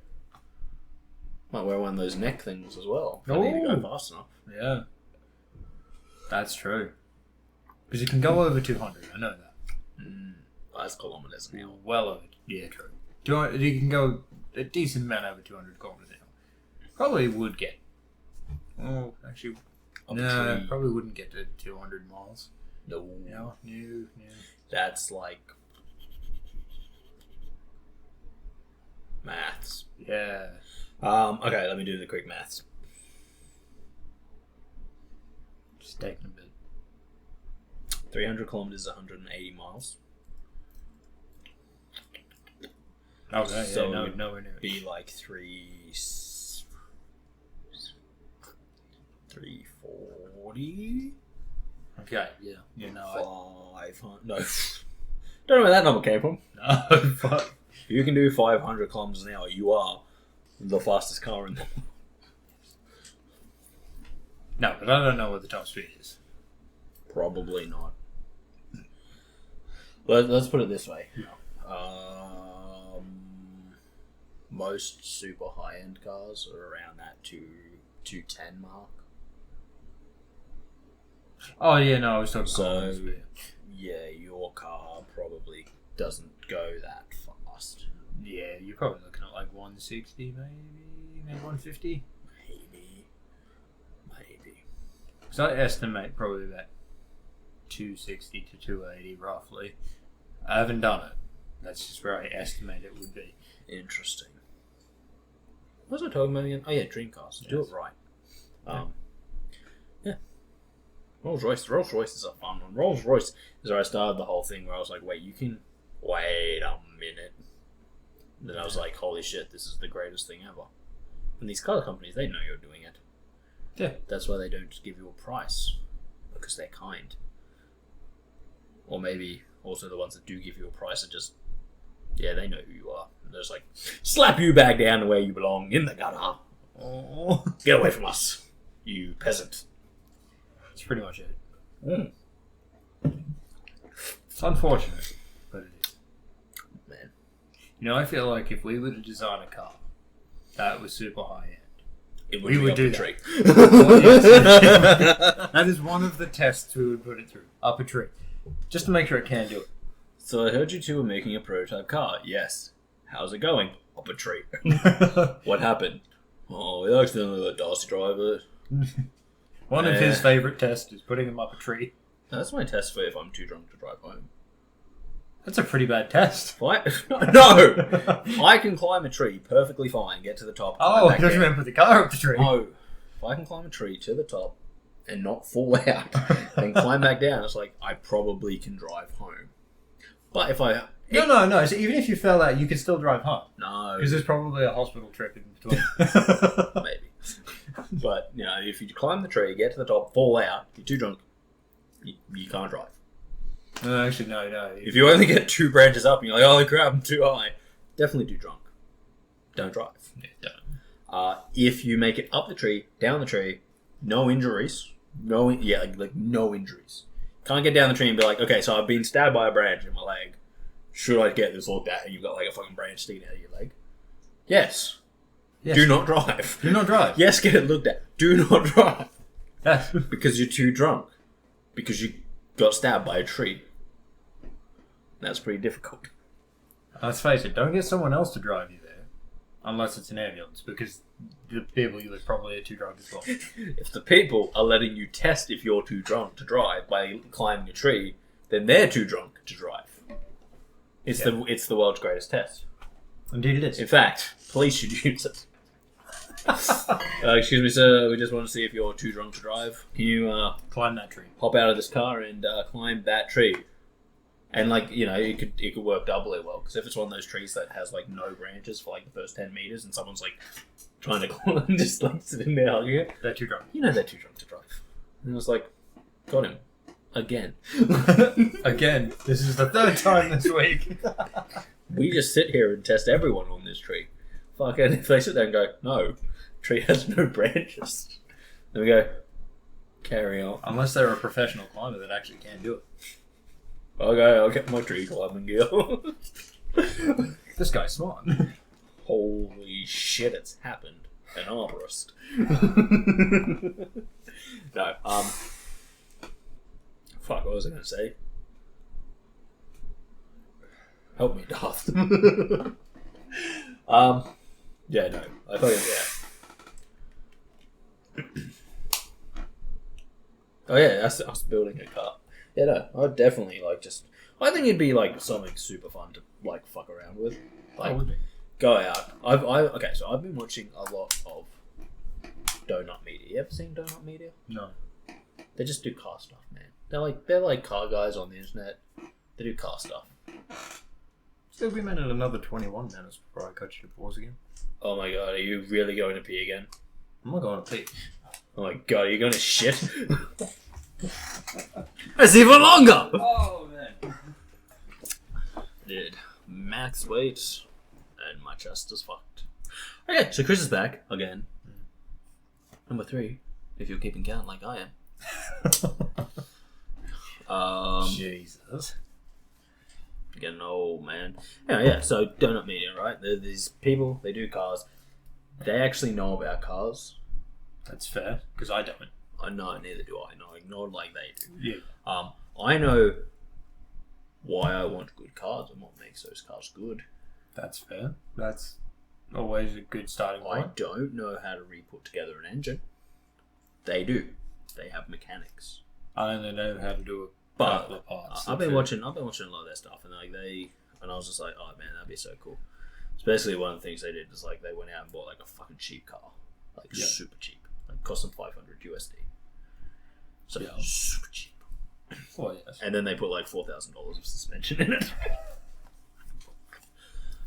Might wear one of those neck things as well. If I need to go fast enough. Yeah. That's true. Because you can go over 200, I know that. That's kilometres an hour. Well over, yeah, true. You can go a decent amount over 200 kilometres an hour. Probably would get. Oh, actually, no, probably wouldn't get to 200 miles. No. No. That's like maths. Yeah. Okay, let me do the quick maths. Just taking a bit. 300 kilometers is 180 miles. Okay, so yeah, nowhere near it. Be like 340. Okay, yeah. You know, 500. No. Don't know where that number came from. No, fuck. If you can do 500 kilometers an hour, you are the fastest car in the world. No, but I don't know what the top speed is. Probably not. Let's put it this way. Yeah. Most super high-end cars are around that 210 mark. Oh, yeah, no, I was talking So, yeah, your car probably doesn't go that fast. Yeah, you're probably looking at like 160 maybe 150? Maybe. Because I estimate probably about 260 to 280 roughly. I haven't done it. That's just where I estimate it would be. Interesting. What was I talking about again? Oh yeah, Dreamcast. Yes. Do it right. Yeah. Rolls Royce is a fun one. Rolls Royce is where I started the whole thing where I was like, wait a minute. And then I was like, holy shit, this is the greatest thing ever. And these car companies, they know you're doing it. Yeah. That's why they don't give you a price. Because they're kind. Or maybe also the ones that do give you a price are just, yeah, they know who you are. They're just like, slap you back down to where you belong, in the gutter. Oh, get away from us, you peasant. That's pretty much it. Mm. It's unfortunate, but it is. Man. You know, I feel like if we were to design a car that was super high end, We would do that. tree. That is one of the tests we would put it through. Up a tree. Just to make sure it can do it. So I heard you two were making a prototype car. Yes. How's it going? Up a tree. What happened? Oh, we accidentally let Darcy drive it. One of his favourite tests is putting him up a tree. That's my test for if I'm too drunk to drive home. That's a pretty bad test. What? No! I can climb a tree perfectly fine, get to the top. Oh, I just remember the car up the tree. No. If I can climb a tree to the top and not fall out and climb back down, it's like, I probably can drive home. But if I... No. So even if you fell out, you can still drive home. No. Because there's probably a hospital trip in between. Maybe. But, you know, if you climb the tree, get to the top, fall out, you're too drunk, you can't drive. No, actually, no. If you only get 2 branches up and you're like, holy crap, I'm too high, definitely do drunk. Don't drive. Yeah, don't. If you make it up the tree, down the tree, no injuries, no injuries. Can't get down the tree and be like, okay, so I've been stabbed by a branch in my leg. Should I get this looked at? And you've got like a fucking branch sticking out of your leg. Yes. Do not drive. Do not drive. Yes, get it looked at. Do not drive. Yes. Because you're too drunk. Because you got stabbed by a tree. That's pretty difficult. Let's face it, don't get someone else to drive you there. Unless it's an ambulance, because the people you with probably are too drunk as well. If the people are letting you test if you're too drunk to drive by climbing a tree, then they're too drunk to drive. It's the world's greatest test. Indeed it is. In fact, police should use it. Excuse me, sir. We just want to see if you're too drunk to drive. Can you climb that tree? Hop out of this car and climb that tree. And like, you know, it could work doubly well, because if it's one of those trees that has like no branches for like the first 10 meters, and someone's like trying to climb, just like sitting there hugging it, they're too drunk. You know they're too drunk to drive. And it was like, got him again. Again. This is the 3rd time this week. We just sit here and test everyone on this tree. Fucking, if they sit there and go, no, tree has no branches, then we go, carry on. Unless they're a professional climber that actually can do it. Okay, I'll get my tree climbing gear. This guy's smart. Holy shit, it's happened. An arborist. No, fuck, what was I going to say? Help me, Darth. Yeah, no. I thought, yeah. Oh yeah, that's us building a car. Yeah, no, I'd definitely I think it'd be like something super fun to like fuck around with. Like, go out. Okay, so I've been watching a lot of Donut Media. You ever seen Donut Media? No. They just do car stuff, man. They're like car guys on the internet. They do car stuff. Still be minute another 21 minutes before I cut you to pause again. Oh my god, are you really going to pee again? I'm not going to pee. Oh my god, are you going to shit? That's even longer! Oh man. Dude, max weight and my chest is fucked. Okay, so Chris is back again. Number 3, if you're keeping count like I am. Jesus. Getting old, man. Anyway, yeah, so Donut Media, right? They're these people, they do cars. They actually know about cars. That's fair, because I don't. I know, neither do I. Not like they do. Yeah. I know why I want good cars and what makes those cars good. That's fair. That's always a good starting point. I don't know how to re-put together an engine. They do. They have mechanics. I only know how to do a couple of parts. I've been watching a lot of their stuff, and and I was just like, oh man, that'd be so cool. Especially one of the things they did is like they went out and bought like a fucking cheap car, like super cheap, like cost them $500 USD. So super cheap. Oh, yes. And then they put like $4,000 of suspension in it.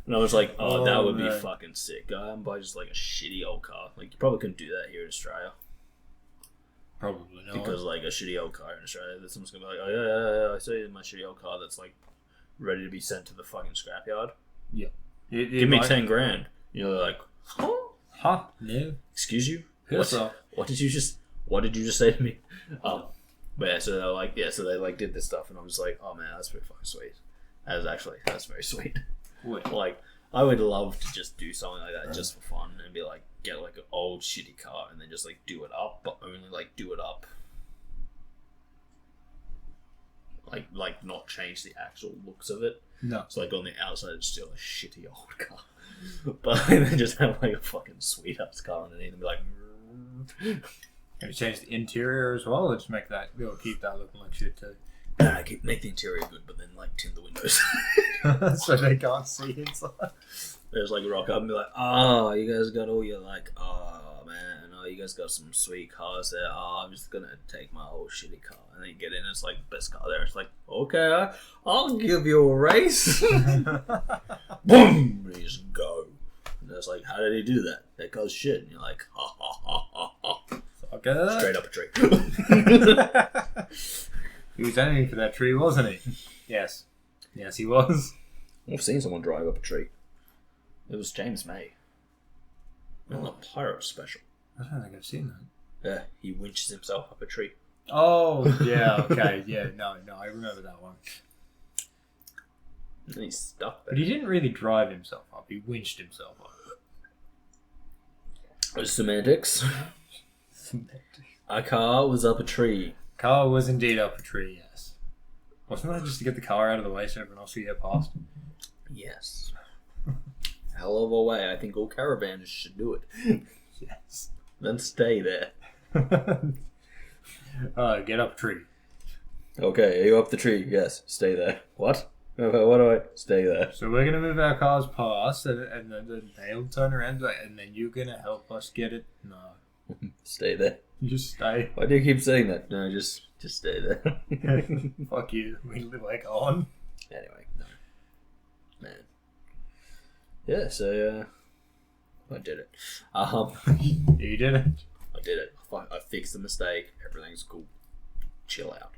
And I was like, that would be fucking sick. Go out and buy just like a shitty old car. Like, you probably couldn't do that here in Australia. Probably not. Because like a shitty old car in Australia, that someone's gonna be like, oh yeah, I see my shitty old car that's like ready to be sent to the fucking scrapyard. Yeah. Give me 10 grand. You're like, huh? No. Excuse you? Yes, What did you just say to me? But yeah, so they're like, so they like did this stuff, and I'm just like, oh man, that's pretty fucking sweet. That's very sweet. Wait. Like, I would love to just do something like that just for fun and be like, get like an old shitty car and then just like do it up, but only like do it up. Like not change the actual looks of it. No. So like on the outside it's still a shitty old car. But then just have like a fucking sweet ass car underneath and be like Can you change the interior as well, or just make that, you'll keep that looking like shit too? make the interior good, but then like tint the windows. So they can't see inside. There's like rock up and be like, oh, you guys got all your like, oh man, oh, you guys got some sweet cars there. Oh, I'm just gonna take my old shitty car. And then you get in, it's like best car there. It's like, okay, I'll give you a race. Boom, you just go. And it's like, how did he do that? That car's shit. And you're like, ha ha ha ha ha. Okay. Straight up a tree. He was aiming for that tree, wasn't he? Yes. Yes, he was. I've seen someone drive up a tree. It was James May. On the Pirate Special. I don't think I've seen that. Yeah, he winches himself up a tree. Oh, yeah, okay. Yeah, no, I remember that one. And then he's stuck there. But he didn't really drive himself up. He winched himself up. It was semantics. A car was up a tree. Car was indeed up a tree, yes. Wasn't that just to get the car out of the way so everyone else could get past? Yes. Hell of a way. I think all caravans should do it. Yes. Then stay there. Get up a tree. Okay, are you up the tree? Yes, stay there. What? What do I? Stay there. So we're going to move our cars past, and then they'll turn around, and then you're going to help us get it? No. Stay there. You just stay. Why do you keep saying that? No, just stay there. Fuck you. We live like on. Anyway, no. Man. Yeah, so, I did it. You did it. I did it. I fixed the mistake. Everything's cool. Chill out.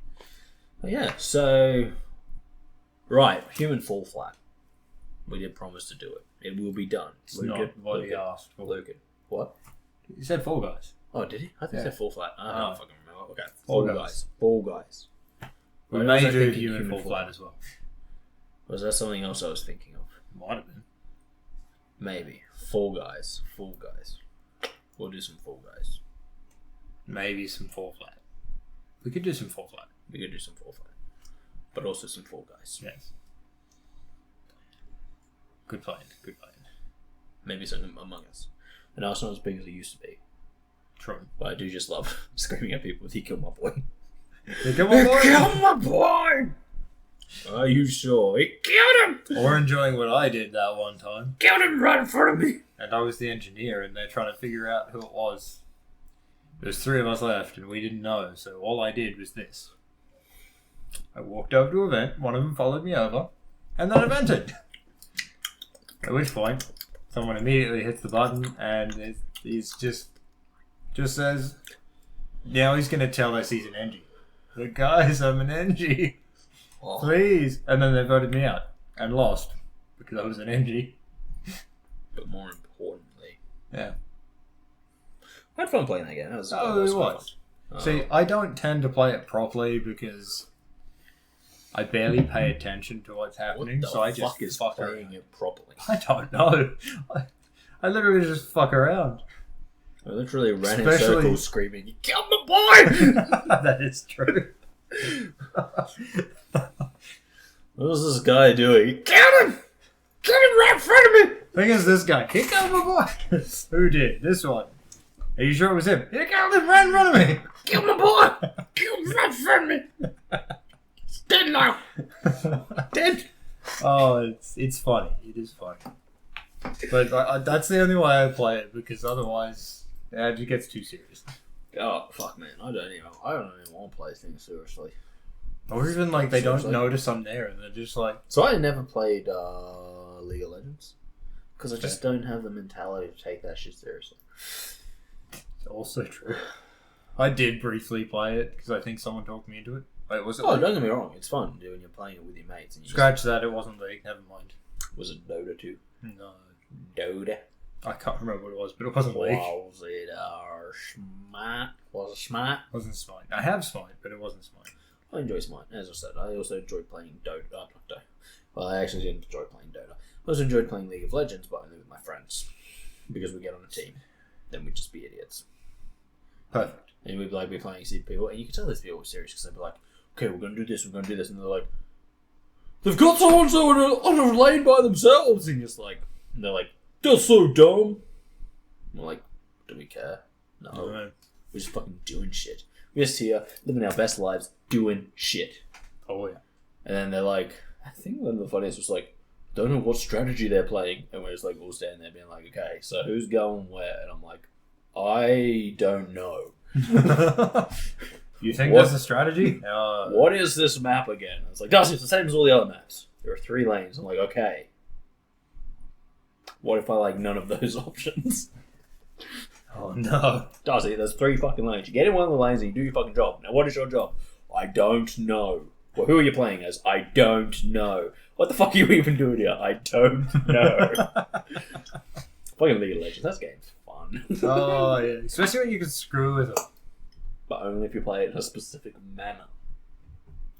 But yeah, so... Right, human fall flat. We did promise to do it. It will be done. It's not what he asked for. Lucan. What? He said Fall Guys. Oh, did he? I think he said fall flat. I don't fucking remember. Okay. Fall Fall Guys. Fall Guys. We may do human fall flat as well. Was that something else I was thinking of? Might have been. Maybe. Fall Guys. Fall Guys. We'll do some Fall Guys. Maybe some fall flat. We could do some fall flat. We could do some Fall Flat. But also some Fall Guys. Yes. Good plan. Good plan. Maybe something Among Us. And now it's not as big as it used to be. True. But I do just love screaming at people with "He killed my boy." He killed my boy! He killed my boy! Are you sure? He killed him! Or enjoying what I did that one time. Killed him right in front of me! And I was the engineer, and they're trying to figure out who it was. There's 3 of us left, and we didn't know, so all I did was this. I walked over to a vent, one of them followed me over, and then I vented. At which point, someone immediately hits the button, and he's just says, now he's going to tell us he's an Engie. The guys, I'm an Engie. Oh. Please. And then they voted me out, and lost, because I was an Engie. But more importantly... Yeah. I had fun playing that game. That was fun. See, I don't tend to play it properly because I barely pay attention to what's happening, so I just fuck playing it properly? I don't know. I literally just fuck around. I literally ran in circles screaming, "You killed my boy!" That is true. What was this guy doing? He killed him! Killed him right in front of me! Thing is, this guy, he killed my boy! Who did? This one. Are you sure it was him? He killed him right in front of me! Killed my boy! Killed him right in front of me! He's dead now! Dead! Oh, it's funny. It is funny. But that's the only way I play it, because otherwise it gets too serious. Oh, fuck, man. I don't even want to play things seriously. Or even, like, they don't notice I'm there, and they're just like... So I never played League of Legends. Because I just don't have the mentality to take that shit seriously. It's also true. I did briefly play it because I think someone talked me into it. Wait, was it? Oh, don't get me wrong. It's fun when you're playing it with your mates. And you Scratch that. It wasn't League. Never mind. Was it Dota 2? No. Dota? I can't remember what it was, but it wasn't League. Was it Smite? Was it Smite? It wasn't Smite. I have Smite, but it wasn't Smite. I enjoy Smite, as I said. I also enjoyed playing Dota. Not Dota. Well, I actually didn't enjoy playing Dota. I also enjoyed playing League of Legends, but only with my friends. Because we get on a team. Then we'd just be idiots. Perfect. And we'd be playing see people, and you could tell these people were serious because they'd be like, okay, we're going to do this, we're going to do this, and they're like, they've got so-and-so on a lane by themselves, and they're like, that's so dumb. And we're like, do we care? No. We're just fucking doing shit. We're just here, living our best lives, doing shit. Oh, yeah. And then they're like, I think one of the funniest was like, don't know what strategy they're playing, and we're just like all standing there being like, okay, so who's going where? And I'm like, I don't know. You think there's a strategy? What is this map again? And it's like, Darcy, it's the same as all the other maps. There are 3 lanes. I'm like, okay. What if I like none of those options? Oh no. Darcy, there's 3 fucking lanes. You get in one of the lanes and you do your fucking job. Now what is your job? I don't know. Well, who are you playing as? I don't know. What the fuck are you even doing here? I don't know. Fucking League of Legends. That game's fun. Oh yeah. Especially when you can screw with them. But only if you play it in a specific manner.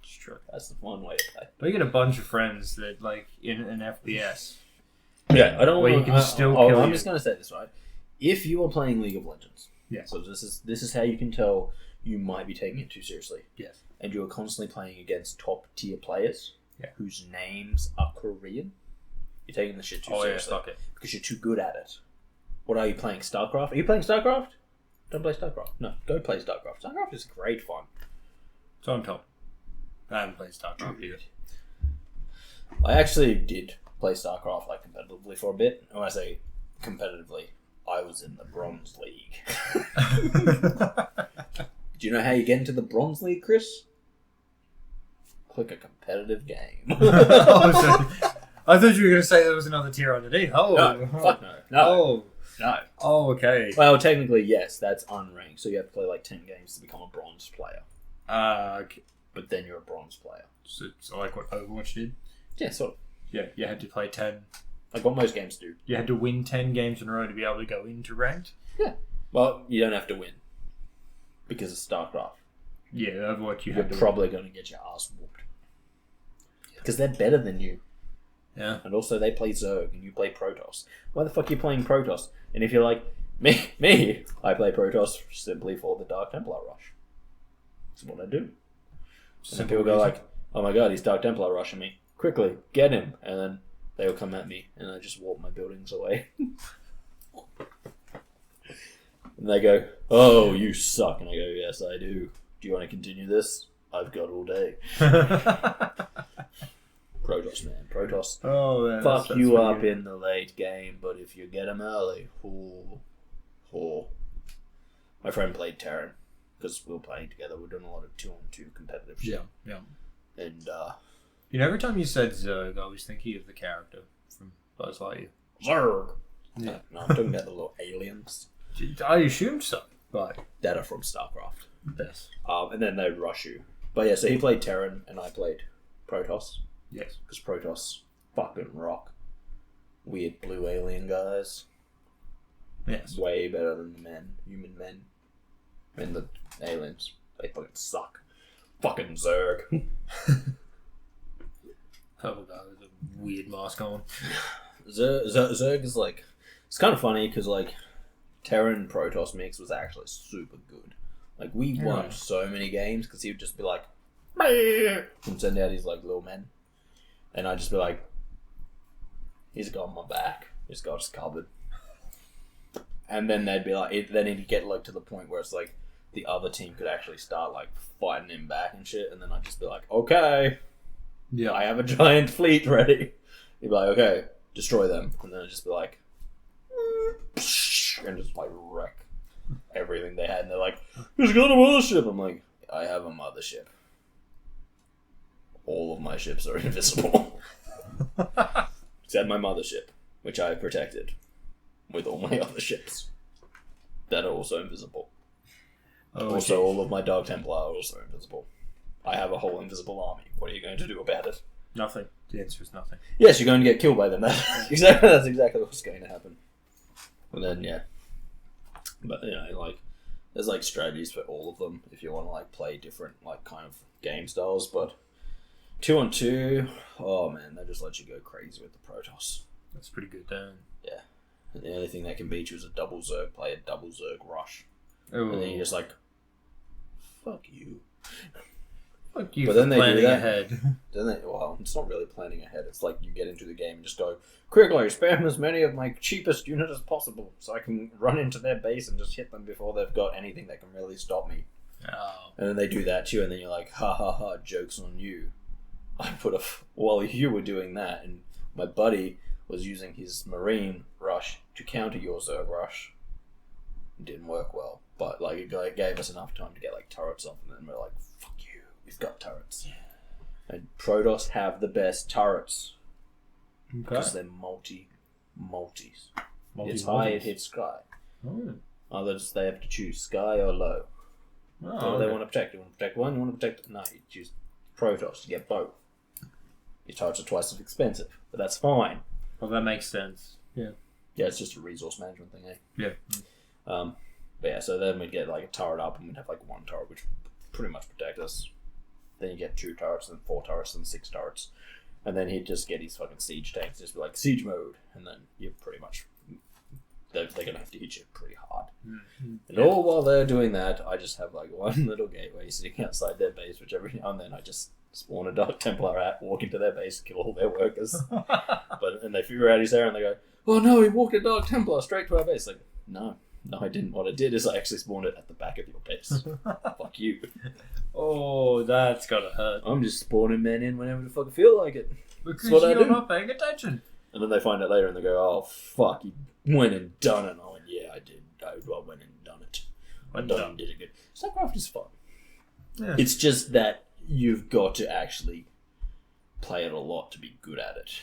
It's true. That's the fun way to play. But you get a bunch of friends that, like, in an FPS. Yeah, I don't Where want you can still kill I'm you. just going to say this, right? If you are playing League of Legends, Yeah. so this is how you can tell you might be taking it too seriously. Yes. And you are constantly playing against top tier players whose names are Korean. You're taking the shit too seriously. Yeah, fuck it. Because you're too good at it. What are you playing? StarCraft? Are you playing StarCraft? Don't play StarCraft. No, go play StarCraft. StarCraft is great fun. So I'm told. I haven't played StarCraft either. I actually did play StarCraft like competitively for a bit. And when I say competitively, I was in the Bronze League. Do you know how you get into the Bronze League, Chris? Click a competitive game. I thought you were going to say there was another tier underneath. Oh, no, fuck no. No. No. Oh, okay. Well, technically, yes, that's unranked. So you have to play like 10 games to become a bronze player. Okay. But then you're a bronze player. So like what Overwatch did? Yeah, sort of. Yeah, you had to play 10. Like what most games do. You had to win 10 games in a row to be able to go into ranked? Yeah. Well, you don't have to win. Because it's StarCraft. Yeah, Overwatch You're probably going to get your ass whooped. Because they're better than you. Yeah. And also they play Zerg and you play Protoss. Why the fuck are you playing Protoss? And if you're like, me, I play Protoss simply for the Dark Templar rush. That's what I do. And then people go like, oh my god, he's Dark Templar rushing me. Quickly, get him. And then they'll come at me and I just warp my buildings away. And they go, oh, you suck. And I go, yes, I do. Do you want to continue this? I've got all day. Protoss, man. Protoss. Oh, man. Fuck you up in the late game, but if you get him early, My friend played Terran, because we were playing together. We were doing a lot of 2-on-2 competitive shit. Yeah. And, you know, every time you said Zerg, I was thinking of the character from Buzz Lightyear. Zerg! Yeah. No, I'm talking about the little aliens I assumed so, but... that are from StarCraft. Yes. And then they'd rush you. But yeah, so he played Terran, and I played Protoss. Yes. Because Protoss fucking rock. Weird blue alien guys. Yes. Way better than the men. Human men. I mean, the aliens. They fucking suck. Fucking Zerg. Purple guy with a weird mask on. Zerg is like... It's kind of funny, because like... Terran Protoss mix was actually super good. Like, we won so many games, because he would just be like... and send out his like little men. And I'd just be like... He's got my back. He's got us covered. And then they'd be like... Then he'd get like to the point where it's like... The other team could actually start like fighting him back and shit. And then I'd just be like, okay. Yeah. I have a giant fleet ready. He'd be like, okay, destroy them. And then I'd just be like... And just like wreck everything they had. And they're like, he's got a mothership. I'm like, I have a mothership. All of my ships are invisible. Except my mothership, which I protected with all my other ships that are also invisible. Also, all of my Dark Templar are also invisible. I have a whole invisible army. What are you going to do about it? Nothing. The answer is nothing. Yes, you're going to get killed by them. That's exactly what's going to happen. And then, yeah. But, there's, strategies for all of them if you want to, play different, kind of game styles. But 2-on-2, oh, man, they just let you go crazy with the Protoss. That's pretty good, then. Yeah. And the only thing that can beat you is a double Zerg. Play a double Zerg rush. Ooh. And then you're just fuck you. Fuck you but for then they planning do that. ahead. Well, it's not really planning ahead. It's you get into the game and just go, quickly, spam as many of my cheapest units as possible so I can run into their base and just hit them before they've got anything that can really stop me. Oh. And then they do that to you, and then you're like, ha ha ha, joke's on you. While you were doing that, and my buddy was using his Marine rush to counter your Zerg rush. It didn't work well. But it gave us enough time to get turrets off, and then we're like, fuck you, we've got turrets. Yeah. And Protoss have the best turrets. Okay. Because they're multis. It's high, it hits sky. Oh. Others, they have to choose sky or low. Oh, They want to protect. You want to protect one, you want to protect... No, you choose Protoss to get both. Your turrets are twice as expensive, but that's fine. Well, that makes sense. Yeah. Yeah, it's just a resource management thing, eh? Yeah. But yeah, so then we'd get a turret up, and we'd have one turret, which would pretty much protect us. Then you get 2 turrets, then 4 turrets, then 6 turrets. And then he'd just get his fucking siege tanks, just be siege mode, and then you're pretty much... They're going to have to hit you pretty hard. Mm-hmm. And all while they're doing that, I just have one little gateway sitting outside their base, which every now and then I just spawn a Dark Templar at, walk into their base, kill all their workers. And they figure out he's there, and they go, oh no, he walked a Dark Templar straight to our base. No, I didn't. What I did is I actually spawned it at the back of your base. Fuck you. Oh, that's gotta hurt. I'm just spawning men in whenever the fuck I feel like it. Because what I you're do. not paying attention. And then they find out later and they go, oh fuck, you went and done it. And I went, yeah, I did. I went and done it. I done did it good. StarCraft is fun. Yeah. It's just that you've got to actually play it a lot to be good at it.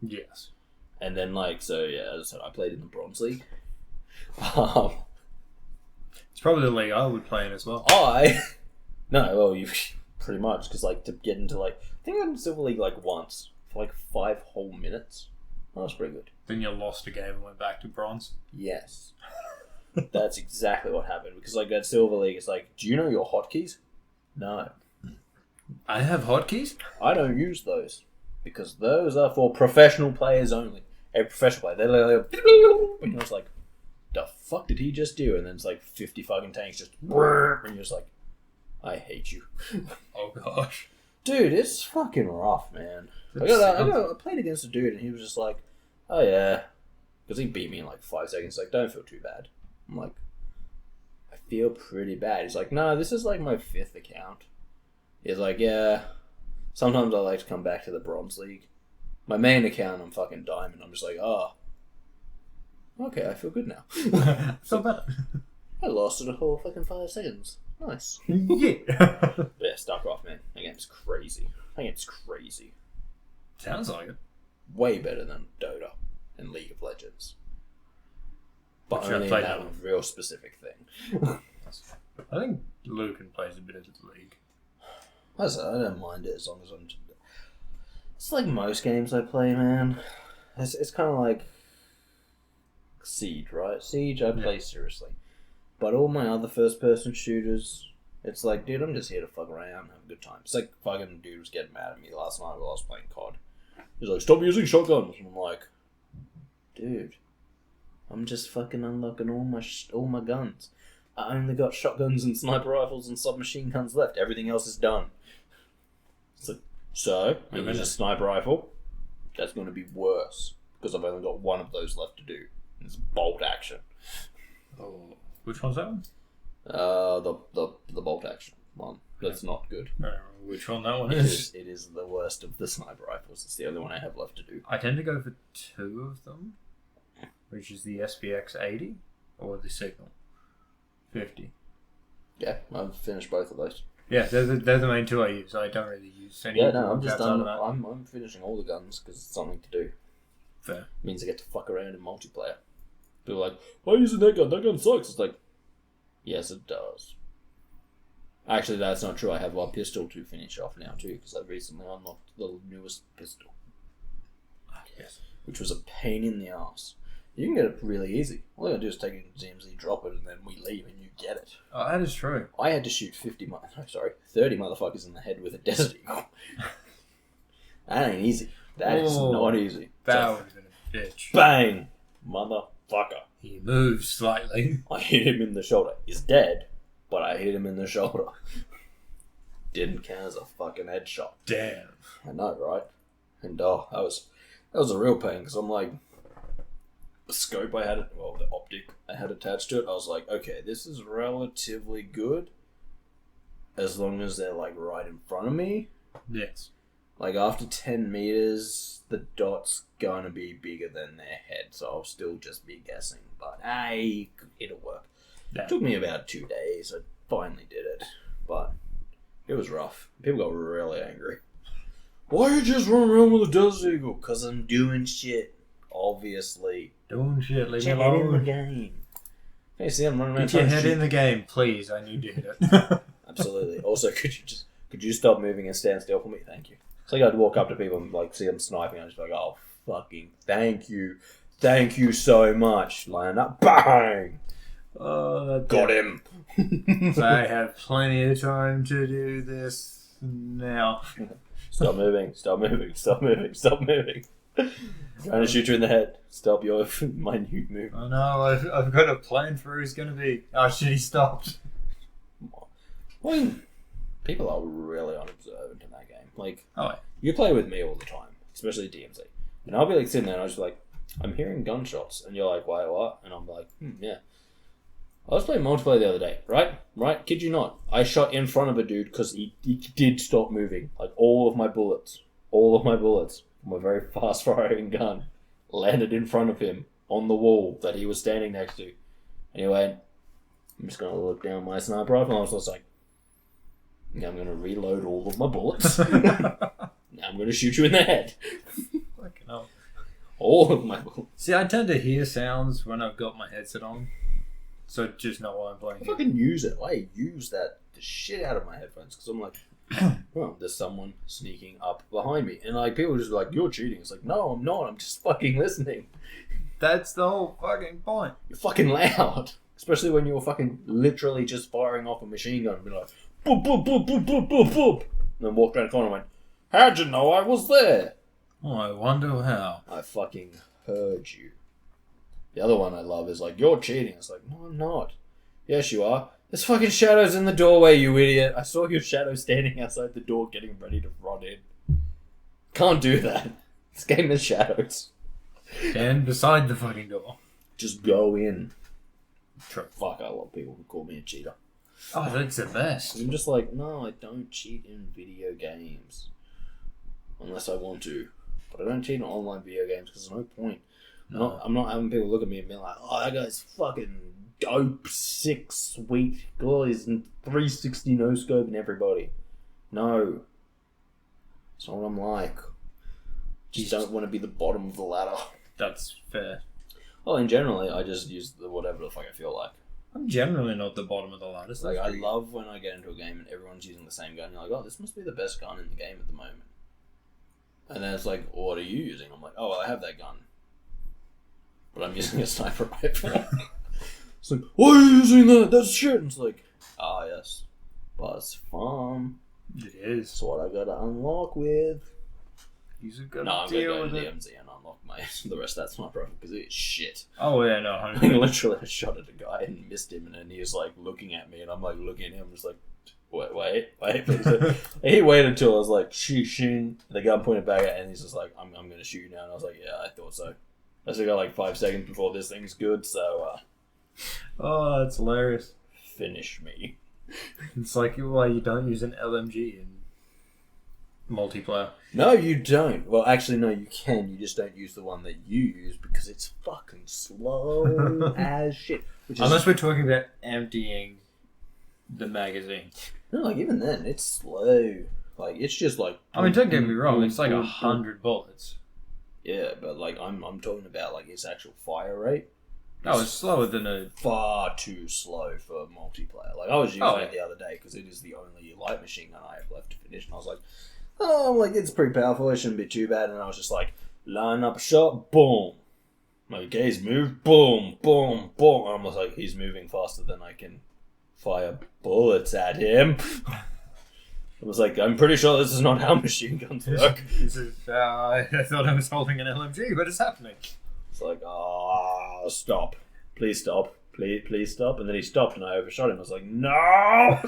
Yes. And then as I said, I played in the Bronze League. It's probably the league I would play in as well. You pretty much, because to get into I think I got in Silver League once for 5 whole minutes. That was pretty good. Then you lost a game and went back to bronze. Yes. That's exactly what happened, because at Silver League it's do you know your hotkeys? No. I have hotkeys? I don't use those, because those are for professional players only. Every professional player, they're and you're just the fuck did he just do? And then it's 50 fucking tanks just and you're just I hate you. Oh gosh. Dude, it's fucking rough, man. I played against a dude and he was just oh yeah. Because he beat me in 5 seconds. Don't feel too bad. I'm I feel pretty bad. He's no, this is my 5th account. He's yeah. Sometimes I like to come back to the Bronze League. My main account, I'm fucking diamond. I'm just oh. Okay, I feel good now. So bad. I lost it a whole fucking 5 seconds. Nice. Yeah. But yeah, StarCraft, man. That game's crazy. Sounds like it. Way better than Dota and League of Legends. But Which only I played that that. real specific thing. I think Lucan plays a bit of the league. I don't mind it as long as I'm... It's most games I play, man. It's kind of Siege, right? Siege, I play seriously. But all my other first-person shooters, it's dude, I'm just here to fuck around, have a good time. It's fucking dude was getting mad at me last night while I was playing COD. He's stop using shotguns. And I'm dude, I'm just fucking unlocking all my guns. I only got shotguns and sniper rifles and submachine guns left. Everything else is done. It's so, I use a sniper rifle. That's going to be worse, because I've only got one of those left to do. It's bolt action. Oh, which one's that one? The bolt action one. That's not good. I don't know which one that one is. It is the worst of the sniper rifles. It's the only one I have left to do. I tend to go for 2 of them, which is the SPX 80 or the Signal 50. Yeah, I've finished both of those. Yeah, they're the main 2 I use. I don't really use any. Yeah, no, I'm just outside done. of that. I'm finishing all the guns because it's something to do. Fair. It means I get to fuck around in multiplayer. People are why are you using that gun? That gun sucks. It's yes, it does. Actually, that's not true. I have one pistol to finish off now too, because I've recently unlocked the newest pistol. Yes. Which was a pain in the ass. You can get it really easy. All you gotta do is take it to DMZ, drop it, and then we leave and you get it. Oh, that is true. I had to shoot 30 motherfuckers in the head with a Desert Eagle. That ain't easy. That is not easy. That would have been a bitch. Bang! Motherfucker. He moves slightly. I hit him in the shoulder. He's dead, but I hit him in the shoulder. Didn't count as a fucking headshot. Damn. I know, right? And that was a real pain, because I'm like, the scope I had, the optic I had attached to it, I was like, okay, this is relatively good, as long as they're like right in front of me. Yes. Like after 10 meters, the dot's gonna be bigger than their head, so I'll still just be guessing, but it'll work. Yeah. It took me about 2 days, I finally did it, but it was rough. People got really angry. Why you just run around with a Desert Eagle? Because I'm doing shit, obviously. Doing shit, leave me Get in the alone. game. Hey, see, I'm running around Get your trying to head shoot. in the game, please. I need to hit it. Absolutely. Also, could you stop moving and stand still for me? Thank you. So like I'd walk up to people and like see them sniping, and I'm just like, oh, fucking thank you so much. Line up, bang! Oh, that Got him. I have plenty of time to do this now. Stop moving, stop moving, stop moving, stop moving. Trying to shoot you in the head. Stop your minute move. Oh no, I've got a plan for who he's going to be. Oh shit, he stopped. Well, people are really unobservant in that game. Like, Oh, yeah. you play with me all the time, especially DMZ. And I'll be like sitting there and I was just like, I'm hearing gunshots. And you're like, wait, what? And I'm like, yeah. I was playing multiplayer the other day, right? Kid you not. I shot in front of a dude because he did stop moving. Like, all of my bullets from a very fast firing gun landed in front of him on the wall that he was standing next to. And he went, I'm just going to look down my sniper rifle. And I was just like, now I'm going to reload all of my bullets. Now I'm going to shoot you in the head. Fucking hell. All of my bullets. See, I tend to hear sounds when I've got my headset on. So just know why I'm playing. I fucking use it. I use the shit out of my headphones because I'm like, oh, there's someone sneaking up behind me. And like people just be like, you're cheating. It's like, no, I'm not. I'm just fucking listening. That's the whole fucking point. You're fucking loud. Especially when you're fucking literally just firing off a machine gun and be like, boop, boop, boop, boop, boop, boop, boop. And then walked around the corner and went, how'd you know I was there? Oh, I wonder how. I fucking heard you. The other one I love is like, you're cheating. It's like, no, I'm not. Yes, you are. There's fucking shadows in the doorway, you idiot. I saw your shadow standing outside the door getting ready to run in. Can't do that. This game has shadows. Stand beside the fucking door. Just go in. True. Fuck, I love people who call me a cheater. Oh, that's the best. I'm just like, no, I don't cheat in video games. Unless I want to. But I don't cheat in online video games because there's no point. No. I'm not having people look at me and be like, oh, that guy's fucking dope, sick, sweet. God, he's in 360 no-scope and everybody. No. That's not what I'm like. Just don't want to be the bottom of the ladder. That's fair. Well, in generally, I just use whatever the fuck I feel like. I'm generally not the bottom of the ladder. So Like, I love when I get into a game and everyone's using the same gun. You're like, oh, this must be the best gun in the game at the moment. And then it's like, well, what are you using? I'm like, oh, well, I have that gun. But I'm using a sniper rifle. It's like, why are you using that? That's shit. And it's like, ah, yes. But it's fun. It is. It's what I gotta unlock with. You've got No, I'm to gonna deal go with to it. DMZ and unlock the rest of that sniper rifle because it's shit. Oh, yeah, no. I literally shot at a guy and missed him, and then he was like looking at me, and I'm like looking at him, just like, wait. He waited until I was like, shoot. The gun pointed back at, and he's just like, I'm gonna shoot you now. And I was like, yeah, I thought so. I still got like 5 seconds before this thing's good, so Oh, that's hilarious. finish me. It's like why you don't use an LMG in multiplayer. No, you don't. Well, actually, no, you can. You just don't use the one that you use because it's fucking slow as shit. Which is, Unless we're talking about emptying the magazine. no, like even then, it's slow. Like it's just like. I mean, don't get me wrong. It's like 100 bullets. Yeah, but like I'm talking about like its actual fire rate. That was slower than a... Far too slow for multiplayer. Like, I was using it the other day because it is the only light machine gun I have left to finish. And I was like, it's pretty powerful. It shouldn't be too bad. And I was just like, line up a shot, boom. My gaze move, boom, boom, boom. I'm almost like, he's moving faster than I can fire bullets at him. I was like, I'm pretty sure this is not how machine guns work. I thought I was holding an LMG, but it's happening. It's like, stop. Please stop. Please stop. And then he stopped and I overshot him. I was like, no!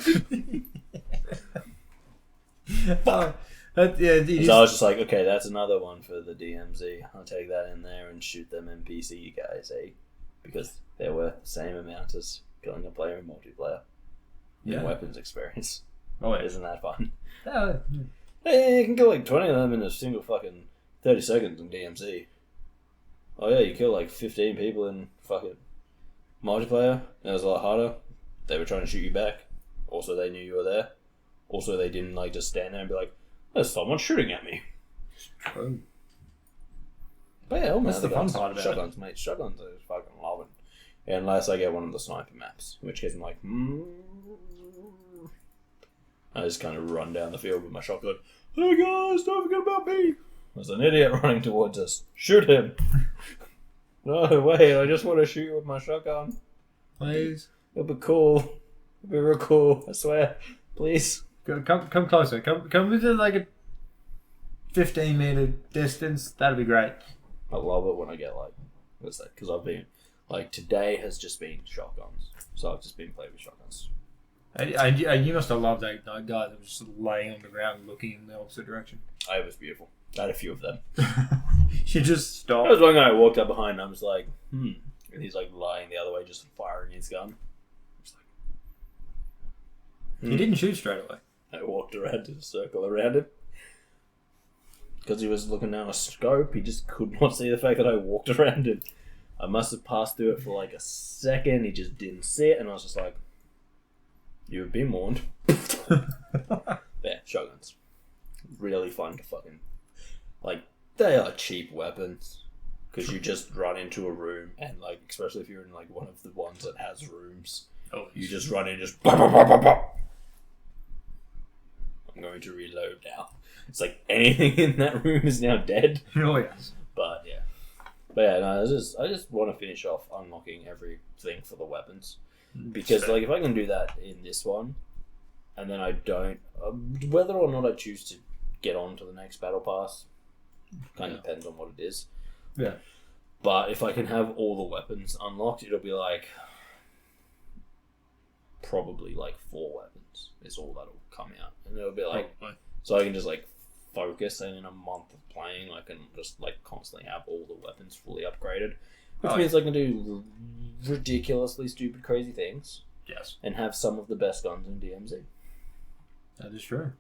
So I was just like, okay, that's another one for the DMZ. I'll take that in there and shoot them NPC guys, because they're worth the same amount as killing a player in multiplayer. In weapons experience. Oh, yeah. Isn't that fun? Yeah. Hey, you can kill like 20 of them in a single fucking 30 seconds in DMZ. Oh yeah, you kill like 15 people in fucking multiplayer. That was a lot harder. They were trying to shoot you back. Also, they knew you were there. Also, they didn't like just stand there and be like, there's someone shooting at me. True. But yeah, that's the fun part about shotguns, mate. Shotguns I just fucking love it. Unless I get one of the sniper maps, in which case I'm like, I just kind of run down the field with my shotgun. Hey guys, don't forget about me. There's an idiot running towards us. Shoot him. No, wait, I just want to shoot you with my shotgun. Please. It'll be cool. It'll be real cool, I swear. Please. Come closer. Come within like a 15-meter distance. That'd be great. I love it when I get like, what's that? Because I've been, like, today has just been shotguns. So I've just been playing with shotguns. You must have loved that guy that was just laying on the ground looking in the opposite direction. It was beautiful. I had a few of them. She just stopped. There was one guy I walked up behind and I was like, And he's like lying the other way, just firing his gun. He didn't shoot straight away. I walked around in a circle around him. Because he was looking down a scope, he just could not see the fact that I walked around him. I must have passed through it for like a second, he just didn't see it, and I was just like, you have been warned. Yeah, shotguns. Really fun to fucking... Like, they are cheap weapons. Because you just run into a room, and like, especially if you're in like one of the ones that has rooms, you just run in and just... Bah, bah, bah, bah, bah. I'm going to reload now. It's like anything in that room is now dead. Oh yes. But yeah, no, I just want to finish off unlocking everything for the weapons. Because like if I can do that in this one, and then I don't, whether or not I choose to get on to the next battle pass, kind of depends on what it is. Yeah. But if I can have all the weapons unlocked, it'll be like probably like 4 weapons is all that'll come out, and it'll be like so I can just like focus, and in a month of playing I can just like constantly have all the weapons fully upgraded, which means I can do ridiculously stupid crazy things. Yes. And have some of the best guns in DMZ. That is true.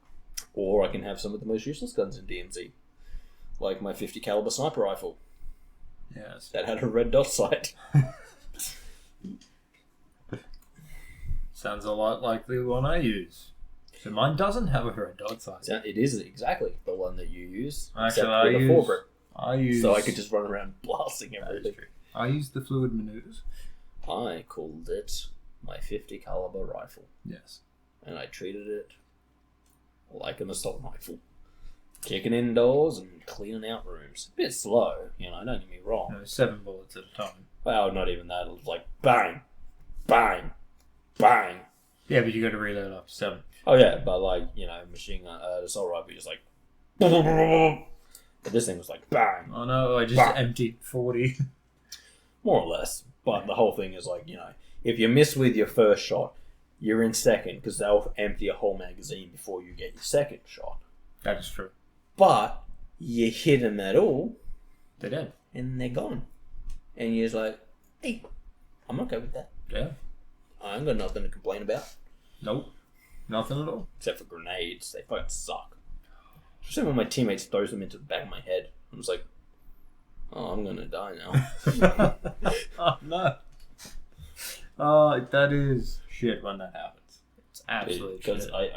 Or I can have some of the most useless guns in DMZ, like my 50 caliber sniper rifle. Yes. That had a red dot sight. Sounds a lot like the one I use. So mine doesn't have a red dot sight. It is exactly the one that you use. Actually, I use. So I could just run around blasting everything. I use the fluid maneuvers. I called it my 50 caliber rifle. Yes. And I treated it like an assault rifle. Kicking indoors and cleaning out rooms. A bit slow, don't get me wrong. No, 7 bullets at a time. Well, not even that. It was like bang, bang, bang. Yeah, but you got to reload up to 7. Oh yeah, but like, machine gun, assault rifle, you're just like... But this thing was like bang. Oh no, I just emptied 40. More or less. But the whole thing is like, if you miss with your first shot, you're in second, because they'll empty a whole magazine before you get your second shot. That is true. But you hit them at all, they're dead. And they're gone. And you're just like, hey, I'm okay with that. Yeah. I ain't got nothing to complain about. Nope. Nothing at all. Except for grenades. They fucking suck. Especially when my teammates throws them into the back of my head. I'm just like, oh, I'm gonna die now. Oh, no. Oh, that is shit when that happens. It's absolutely Because shit. I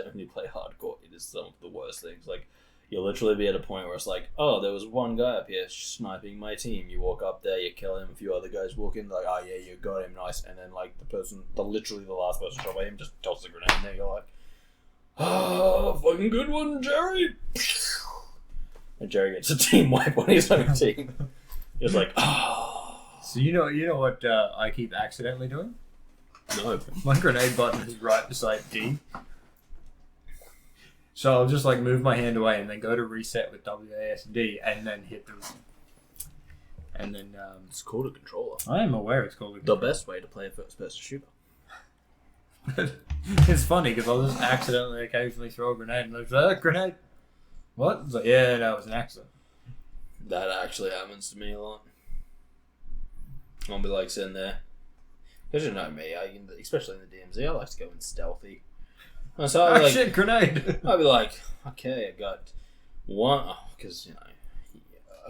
only play hardcore. It is some of the worst things. Like, You'll literally be at a point where it's like, oh, there was one guy up here sniping my team. You walk up there, you kill him. A few other guys walk in, like, oh yeah, you got him, nice. And then like literally the last person shot by him, just tosses a grenade in there. You're like, oh, fucking good one, Jerry. And Jerry gets a team wipe on his own team. It's like, oh. So you know what I keep accidentally doing? No. My grenade button is right beside D. So I'll just like move my hand away and then go to reset with WASD and then hit the. And then It's called a controller. I am aware it's called a The controller. best way to play a first-person shooter. It's funny because I'll just accidentally occasionally throw a grenade and they're like, grenade. What? It's like, yeah, no, it was an accident. That actually happens to me a lot. I'll be like sitting there. Because you know me, especially in the DMZ, I like to go in stealthy. So I'll be like, Shit, grenade! I'll be like, okay, I got one. Because,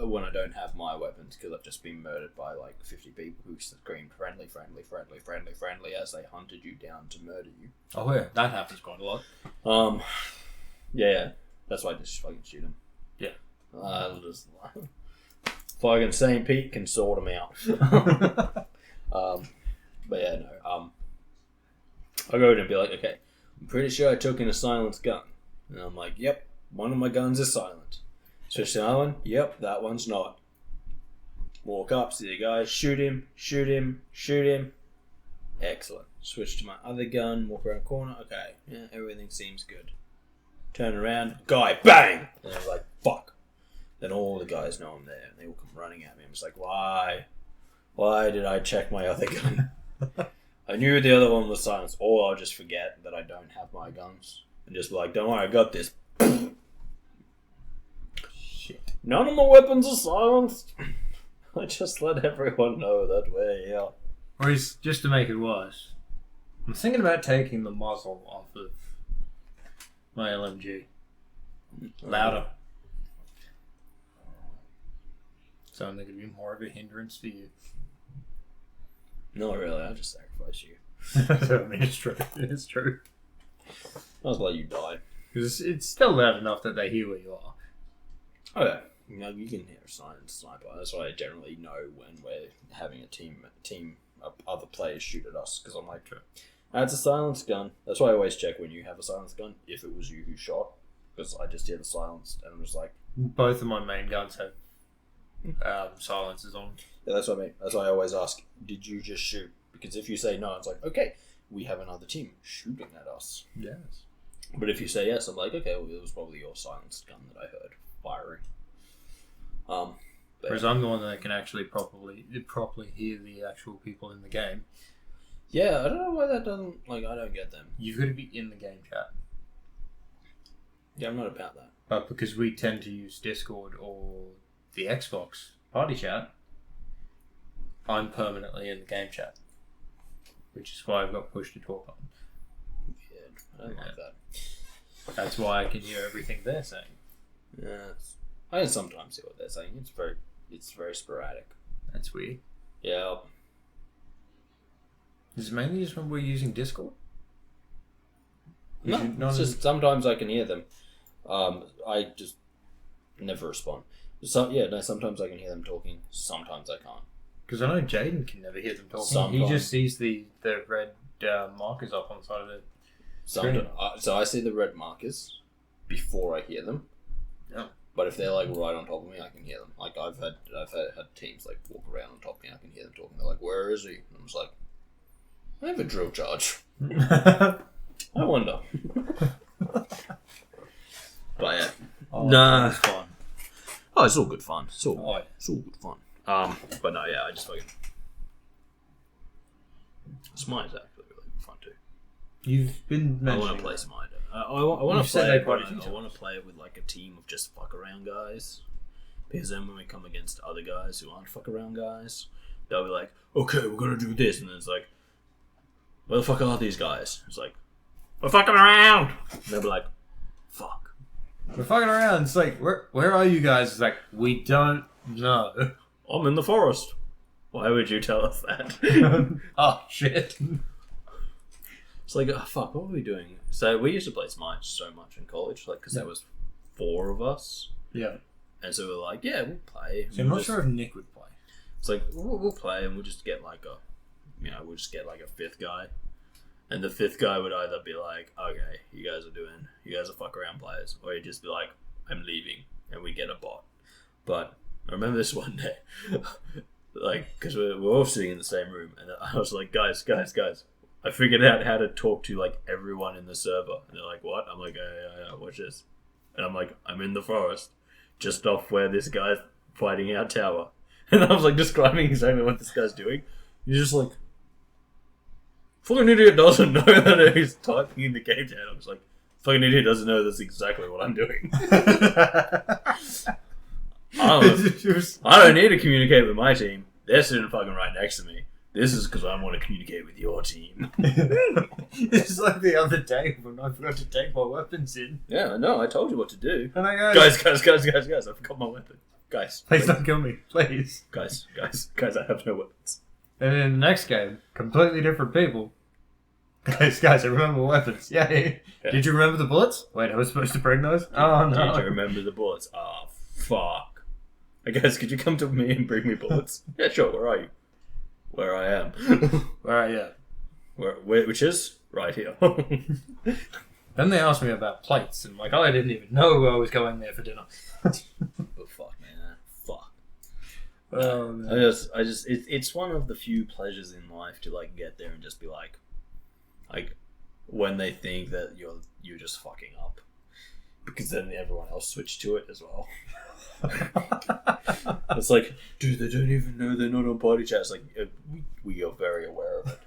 when I don't have my weapons, because I've just been murdered by like 50 people who screamed friendly, friendly, friendly, friendly, friendly as they hunted you down to murder you. Oh, yeah, that happens quite a lot. Yeah, that's why I just fucking shoot them. Yeah. I'll just fucking St. Pete can sort them out. But yeah, no. I'll go in and be like, okay, I'm pretty sure I took in a silenced gun. And I'm like, yep, one of my guns is silent. Switch to another one, yep, that one's not. Walk up, see the guy, shoot him, shoot him, shoot him. Excellent. Switch to my other gun, walk around the corner, okay, yeah, everything seems good. Turn around, guy, bang! And I'm like, fuck. Then all the guys know I'm there, and they all come running at me. I'm just like, why? Why did I check my other gun? I knew the other one was silenced, or I'll just forget that I don't have my guns. And just be like, don't worry, I got this. Shit. None of my weapons are silenced. I just let everyone know that we're here. Or just to make it worse, I'm thinking about taking the muzzle off of my LMG. Louder. So I'm thinking it'd be more of a hindrance for you. No, really, I'll just sacrifice you. I mean, it's true. It's true. I'll just let you die. Because it's still loud enough that they hear where you are. Oh yeah, you can hear a sniper. That's why I generally know when we're having a team of other players shoot at us. Because I'm like, that's a silenced gun. That's why I always check when you have a silenced gun if it was you who shot. Because I just hear the silence and I'm just like, Both of my main guns have silencers on. yeah, that's what I mean. That's why I always ask, did you just shoot? Because if you say no, it's like, okay, we have another team shooting at us. Yes. But if you say yes, I'm like, okay, well, it was probably your silenced gun that I heard firing. Whereas I'm the one that can actually properly hear the actual people in the game. Yeah, I don't know why that doesn't, I don't get them. You've got to be in the game chat. Yeah, I'm not about that. But because we tend to use Discord or the Xbox party chat, I'm permanently in the game chat. Which is why I've got push to talk on. Weird. I don't like that. That's why I can hear everything they're saying. Yeah, I can sometimes see what they're saying. It's very sporadic. That's weird. Yeah. Is it mainly just when we're using Discord? No, it's just sometimes I can hear them. I just never respond. Sometimes I can hear them talking. Sometimes I can't. Because I know Jaden can never hear them talking. Sometimes. He just sees the red markers up on the side of it. So I see the red markers before I hear them. Yeah. But if they're right on top of me, I can hear them. I've had teams walk around on top of me. I can hear them talking. They're like, "Where is he?" And I'm just like, "I have a drill charge." I wonder. But yeah, Nah. It's fun. Oh, it's all good fun. It's all good fun. But no, yeah, I just fucking. Smite's actually really fun too. You've been mentioning. I want to play Smite. I want to play. I want to play it with a team of just fuck around guys. Because then when we come against other guys who aren't fuck around guys, they'll be like, "Okay, we're gonna do this," and then it's like, "Where the fuck are these guys?" It's like, "We're fucking around." And they'll be like, "Fuck, we're fucking around." It's like, where are you guys? It's like, we don't know. I'm in the forest. Why would you tell us that? Oh shit. It's like, oh, fuck, what were we doing? So we used to play Smite so much in college, because that was 4 of us. Yeah. And so we're like, yeah, we'll play. So I'm not sure if Nick would play. It's like, we'll play and we'll just get like we'll just get like a 5th guy. And the 5th guy would either be like, okay, you guys are fuck around players. Or he'd just be like, I'm leaving. And we get a bot. But I remember this one day, like, because we're all sitting in the same room. And I was like, guys. I figured out how to talk to like everyone in the server. And they're like, what? I'm like, yeah, watch this. And I'm like, I'm in the forest, just off where this guy's fighting our tower. And I was like describing exactly what this guy's doing. He's just like, fucking idiot doesn't know that he's typing in the game chat. I was like, fucking idiot doesn't know that's exactly what I'm doing. I don't need to communicate with my team. They're sitting fucking right next to me. This is because I want to communicate with your team. It's like the other day when I forgot to take my weapons in. Yeah, I know. I told you what to do. And I go, guys, I forgot my weapon. Guys, please don't kill me, please. Guys, I have no weapons. And in the next game, completely different people. Guys, I remember weapons. Yay. Yeah. Did you remember the bullets? Wait, I was supposed to bring those? Oh, no. Did you remember the bullets? Oh, fuck. I guess, could you come to me and bring me bullets? Yeah, sure. Where are you? Where I am. Where are you? Where, which is? Right here. Then they asked me about plates, and like, I didn't even know I was going there for dinner. But fuck, man. Fuck. Oh, man. It's one of the few pleasures in life to like get there and just be like when they think that you're just fucking up, because then everyone else switched to it as well. It's like, dude, they don't even know they're not on party chat. It's like, we are very aware of it.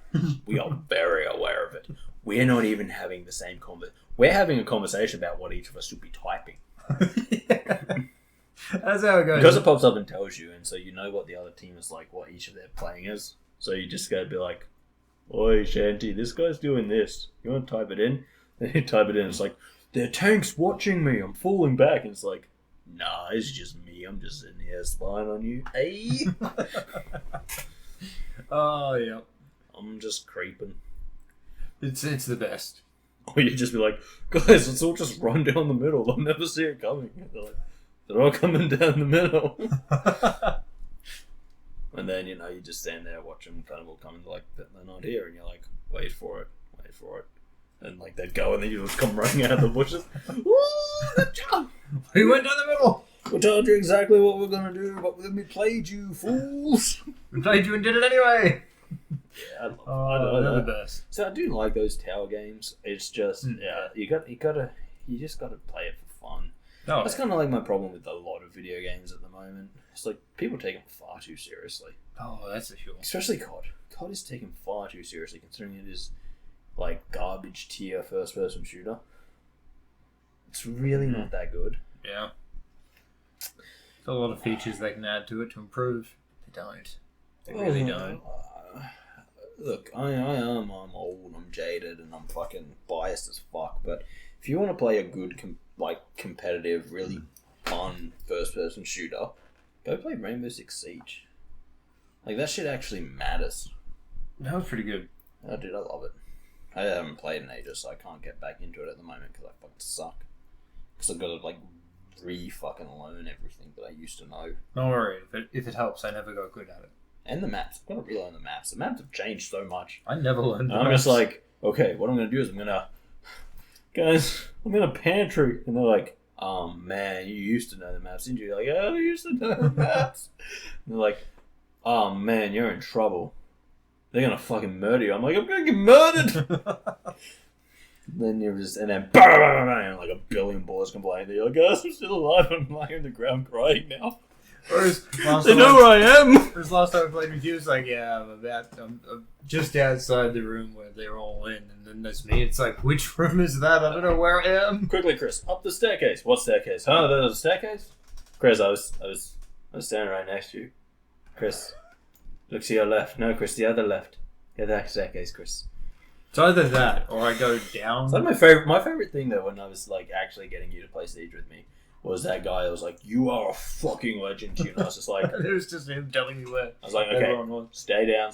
We are very aware of it. We're not even having the same conversation. We're having a conversation about what each of us should be typing. That's how it goes. Because it pops up and tells you, and so you know what the other team is like, what each of their playing is. So you just gotta be like, oi, Shanty, this guy's doing this. You want to type it in? Then you type it in, it's like, there are tanks watching me, I'm falling back. And it's like, nah, it's just me. I'm just sitting here spying on you. Hey! Oh, yeah. I'm just creeping. It's the best. Or you just be like, guys, let's all just run down the middle. I'll never see it coming. They're like, they're all coming down the middle. And then, you just stand there watching kind of all coming, like, they're not here. And you're like, wait for it. And like, they'd go and then you just come running out of the bushes. Woo! We went down the middle. We told you exactly what we're going to do, but then we played you, fools. We played you and did it anyway. Yeah, I love they're that. the best. So I do like those tower games. It's just, you just got to play it for fun. Oh, That's kind of like my problem with a lot of video games at the moment. It's like, people take them far too seriously. Oh, that's for sure. Especially COD. COD is taken far too seriously, considering it is like garbage tier first person shooter. It's really not that good. Yeah. There's a lot of features they can add to it to improve. They don't. They really don't. Look, I'm old, I'm jaded, and I'm fucking biased as fuck, but if you want to play a good, competitive, really fun first-person shooter, go play Rainbow Six Siege. Like, that shit actually matters. That was pretty good. Oh, dude, I love it. I haven't played in ages, so I can't get back into it at the moment because I fucking suck. Because I've got to, like, fucking learn everything that I used to know. Don't worry, if it helps, I never got good at it. And the maps. I've got to relearn the maps. The maps have changed so much. I never learned the maps. I'm just like, okay, what I'm going to do is guys, I'm in a pantry. And they're like, oh man, you used to know the maps, didn't you? You're like, oh, I used to know the maps. And they're like, oh man, you're in trouble. They're going to fucking murder you. I'm like, I'm going to get murdered. Then you're just, and then bang, like a billion bullets can fly into you. Like, guys, I'm still alive. I'm lying on the ground crying now. They know where I am. Whereas last time I played with you, it's like, yeah, I'm just outside the room where they're all in, and then there's me. It's like, which room is that? I don't know where I am. Quickly, Chris, up the staircase. What staircase? Huh? There's a staircase? Chris, I was standing right next to you. Chris, look to your left. No, Chris, the other left. Yeah, that staircase, Chris. It's either that or I go down. It's like my favorite thing though, when I was like actually getting you to play Siege with me, was that guy that was like, "You are a fucking legend," and I was just like, It was just him telling me where. I was like, okay, stay down.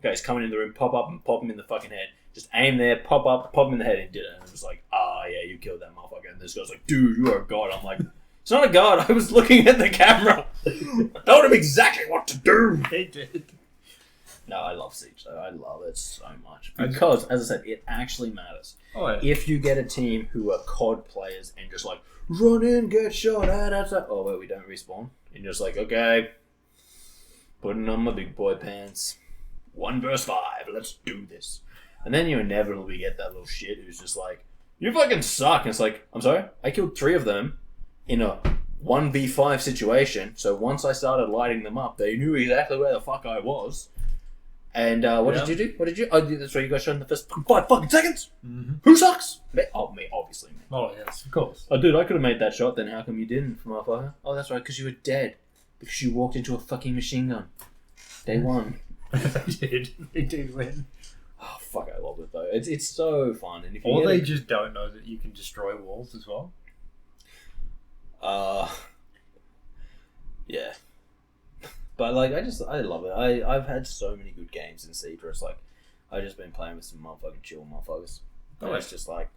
Okay, he's coming in the room, pop up and pop him in the fucking head. Just aim there, pop up, pop him in the head, and did it. And it was like, yeah, you killed that motherfucker. And this guy's like, dude, you are a god. I'm like, it's not a god. I was looking at the camera. I told him exactly what to do. He did. No, I love Siege, though. I love it so much. Because, as I said, it actually matters. Oh, yeah. If you get a team who are COD players and just like, run in, get shot, oh, wait, we don't respawn. And you're just like, okay, putting on my big boy pants. 1 versus 5, let's do this. And then you inevitably get that little shit who's just like, you fucking suck. And it's like, I'm sorry, I killed 3 of them in a 1v5 situation. So once I started lighting them up, they knew exactly where the fuck I was. And what did you do? What did you? Oh, that's right. You got shot in the first 5 fucking seconds. Mm-hmm. Who sucks? Me, obviously me. Oh yes, of course. Oh, dude, I could have made that shot. Then how come you didn't, motherfucker? Oh, that's right, because you were dead. Because you walked into a fucking machine gun. Day 1. They did win. Oh fuck, I love it though. It's so fun. And if you or they just don't know that you can destroy walls as well. Yeah. But like, I love it. I've had so many good games in Siege where it's like, I've just been playing with some motherfucking chill motherfuckers. And it's just like,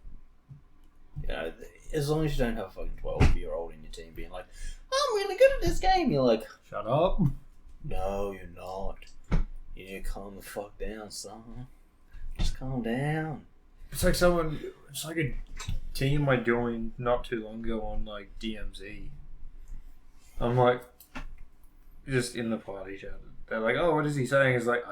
you know, as long as you don't have a fucking 12-year-old in your team being like, I'm really good at this game. You're like, shut up. No, you're not. You need to calm the fuck down, son. Just calm down. It's like a team I joined not too long ago on like DMZ. I'm like, just in the party chat. They're like, oh, what is he saying? It's like,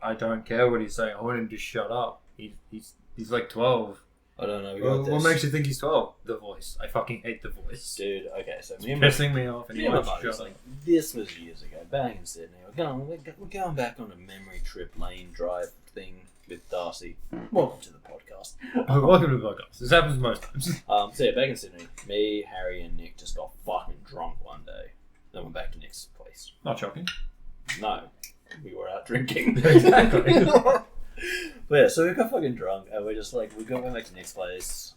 I don't care what he's saying. I want him to shut up. He's like 12. I don't know. What makes you think he's 12? The voice. I fucking hate the voice. Dude, okay, so it's pissing me off. And me and my buddies, like, this was years ago, back in Sydney. We're going back on a memory trip lane drive thing with Darcy. Welcome to the podcast. Welcome to the podcast. This happens most times. So yeah, back in Sydney, me, Harry, and Nick just got fucking drunk one day. Then went back to Nick's place. Not shocking. No, we were out drinking. Exactly. But yeah, so we got fucking drunk and we're just like, we went back to Nick's place.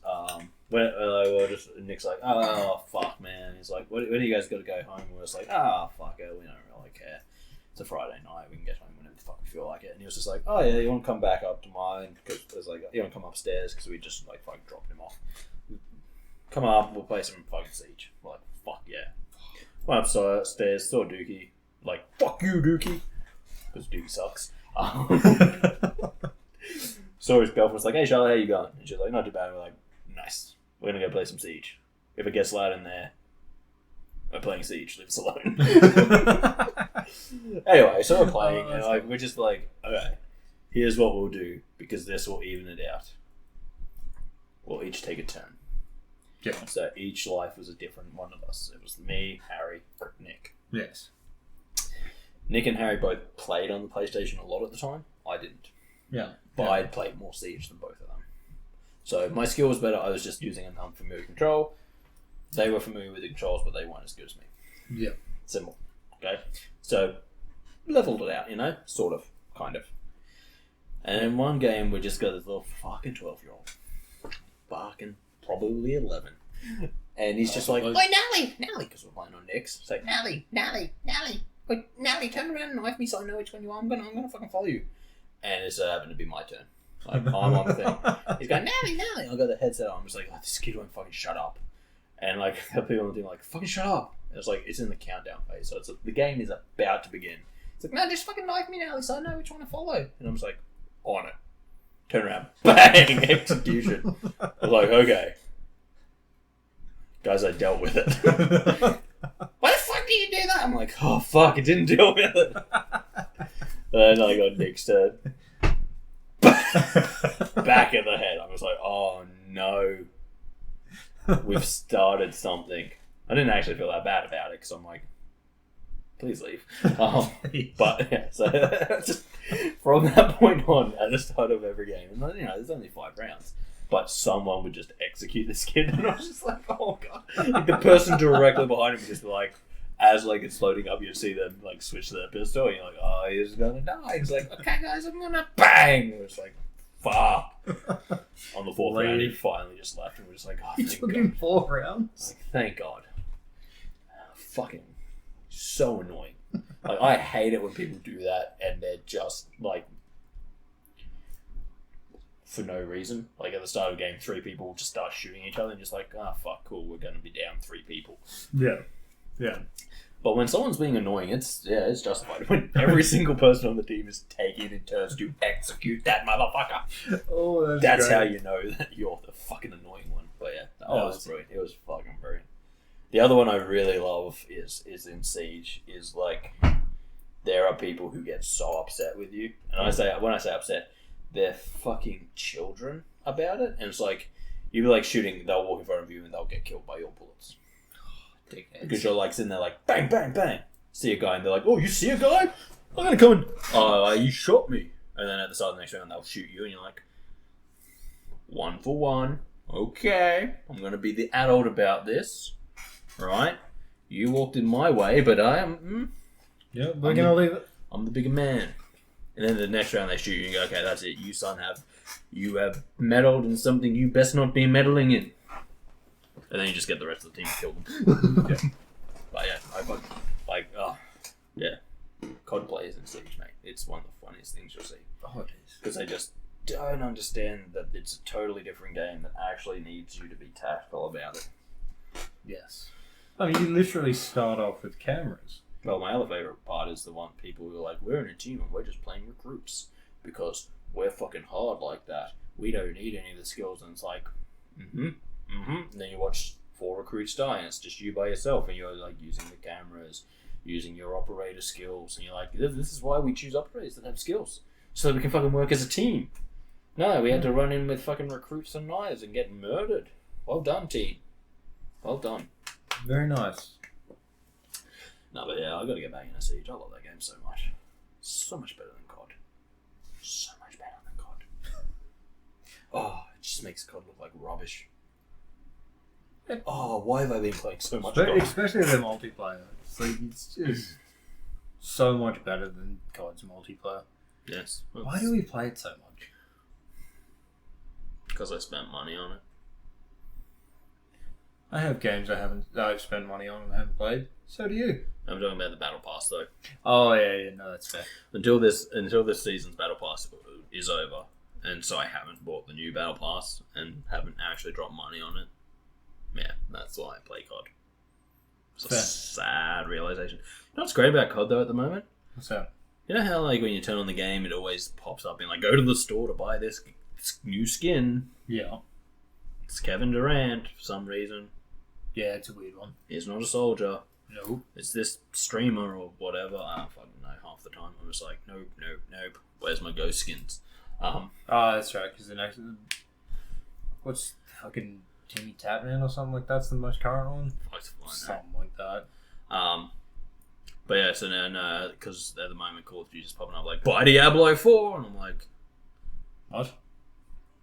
Nick's like, oh fuck, man. He's like, when do you guys got to go home? And we're just like, fuck it, we don't really care. It's a Friday night, we can get home whenever the fuck we feel like it. And he was just like, oh yeah, you want to come back up to mine? Because it was like, you want to come upstairs? Because we just like fucking dropped him off. Come up, we'll play some fucking Siege. We're like, fuck yeah. Went upstairs, saw Dookie. Like, fuck you, Dookie. Because Dookie sucks. Saw his girlfriend, was like, hey Charlotte, how you going? And she was like, not too bad. We're like, nice. We're going to go play some Siege. If it gets loud in there, we're playing Siege. Leave us alone. Anyway, so we're playing, and like, we're just like, okay, here's what we'll do, because this will even it out. We'll each take a turn. Yeah. So each life was a different one of us. It was me, Harry, Nick. Yes. Nick and Harry both played on the PlayStation a lot at the time. I didn't. Yeah. But I'd played more Siege than both of them. So my skill was better. I was just using an unfamiliar control. They were familiar with the controls, but they weren't as good as me. Yeah. Simple. Okay? So, leveled it out, you know? Sort of. Kind of. And in one game, we just got this little fucking 12-year-old. Barking. Probably 11. And he's just like, oi, Nally! Nally! Because we're playing on Nick's. It's like, Nally! Wait, Nally, turn around and knife me so I know which one you are. I'm gonna fucking follow you. And it's happened to be my turn. Like, I'm on the thing. He's going, Nally! I got the headset on. I'm just like, oh, this kid won't fucking shut up. And like, the people on the team like, fucking shut up. And it's like, it's in the countdown phase. So the game is about to begin. It's like, no, just fucking knife me, Nally, so I know which one to follow. And I'm just like, on it. Turn around. Bang! Execution. I was like, okay. Guys, I dealt with it. Why the fuck did you do that? I'm like, oh fuck, I didn't deal with it. And then I got Nick's turn. Back in the head. I was like, oh no. We've started something. I didn't actually feel that bad about it because I'm like, please leave. But yeah, so just from that point on, at the start of every game, and you know, there's only 5 rounds. But someone would just execute this kid, and I was just like, "Oh god!" Like the person directly behind him would just like, as like it's loading up, you see them like switch to their pistol, and you're like, "Oh, he's gonna die." He's like, "Okay, guys, I'm gonna bang." It's like, fuck. On the fourth round, he finally just left, and we're just like, oh, It took him 4 rounds. Like, thank God. Fucking so annoying. Like, I hate it when people do that, and they're just like, for no reason. Like at the start of game, 3 people will just start shooting each other, and just like, fuck, cool, we're gonna be down 3 people. Yeah. Yeah. But when someone's being annoying, it's justified. When every single person on the team is taking it in turns to execute that motherfucker. Oh, that's great. how you know that you're the fucking annoying one. But yeah, that was brilliant. It was fucking brilliant. The other one I really love is in Siege. Is like there are people who get so upset with you, and when I say upset, they're fucking children about it. And it's like you be like shooting, they'll walk in front of you and they'll get killed by your bullets. Because you're like sitting there like bang bang bang, see a guy and they're like, oh, you see a guy? I'm gonna come and you shot me. And then at the start of the next round they'll shoot you and you're like, 1 for 1. Okay, I'm gonna be the adult about this, right? You walked in my way, but I am. Yeah, we're gonna leave it. I'm the bigger man. And then the next round they shoot you and you go, okay, that's it. You have meddled in something you best not be meddling in. And then you just get the rest of the team to kill them. Yeah. But yeah, COD players in Siege, mate. It's one of the funniest things you'll see. Oh, it is. Because they just don't understand that it's a totally different game that actually needs you to be tactful about it. Yes. I mean, you literally start off with cameras. Well, my other favourite part is the one people who are like, we're in a team and we're just playing recruits because we're fucking hard like that. We don't need any of the skills. And it's like, And then you watch 4 recruits die and it's just you by yourself and you're like using the cameras, using your operator skills, and you're like, this is why we choose operators that have skills. So that we can fucking work as a team. No, we had to run in with fucking recruits and knives and get murdered. Well done, team. Well done. Very nice. No, but yeah, I gotta get back into Siege. I love that game so much. So much better than COD. So much better than COD. Oh, it just makes COD look like rubbish. Oh, why have I been playing so much COD? Especially the multiplayer. It's just so much better than COD's multiplayer. Yes. Why do we play it so much? Because I spent money on it. I have games I've spent money on and haven't played. So do you. I'm talking about the Battle Pass though. Oh yeah, no, that's fair. Until this season's Battle Pass is over, and so I haven't bought the new Battle Pass and haven't actually dropped money on it. Yeah, that's why I play COD. It's a sad realization. You know what's great about COD though at the moment? What's that? You know how like when you turn on the game, it always pops up in like, go to the store to buy this new skin. Yeah. It's Kevin Durant for some reason. Yeah, it's a weird one. He's not a soldier. No. It's this streamer or whatever. I don't fucking know half the time. I'm just like, nope. Where's my ghost skins? Oh, that's right, because the next... What's fucking Timmy Tatman or something like that's the most current one? Something like that. But yeah, so now, because at the moment Call of Duty's popping up like, buy Diablo 4! And I'm like... What?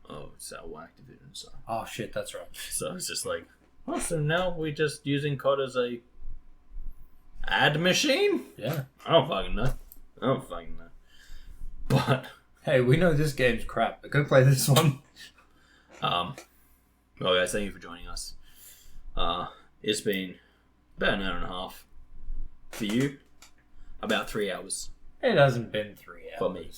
Oh, it's our Activision, so... Oh shit, that's right. So it's just like... Oh, so now we're just using COD as a ad machine? Yeah. I don't fucking know. But... Hey, we know this game's crap, but go play this one. Well guys, thank you for joining us. It's been about an hour and a half. For you, about 3 hours. It hasn't been 3 hours. For me.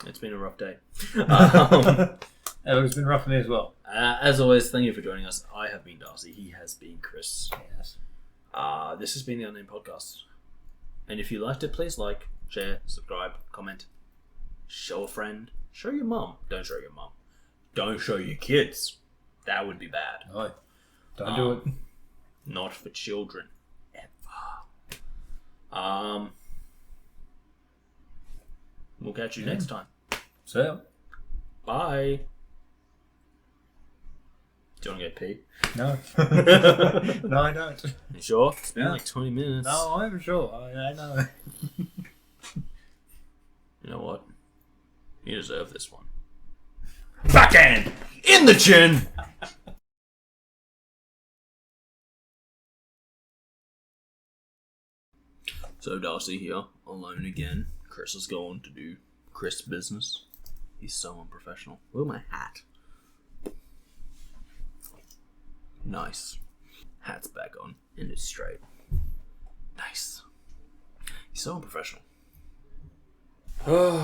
It's been a rough day. It's been rough for me as well. As always, thank you for joining us. I have been Darcy. He has been Chris. Yes. This has been the Unnamed Podcast. And if you liked it, please like, share, subscribe, comment, show a friend, show your mum. Don't show your mum. Don't show your kids. That would be bad. No. Don't do it. Not for children. Ever. We'll catch you next time. So. Bye. Do you want to go pee? No. No, I don't. You sure? It's been like 20 minutes. No, I'm sure. I know. You know what? You deserve this one. Backhand! In the chin! So Darcy here, alone again. Chris is going to do Chris business. He's so unprofessional. Look at my hat. Nice. Hat's back on and it's straight. Nice. He's so unprofessional. We're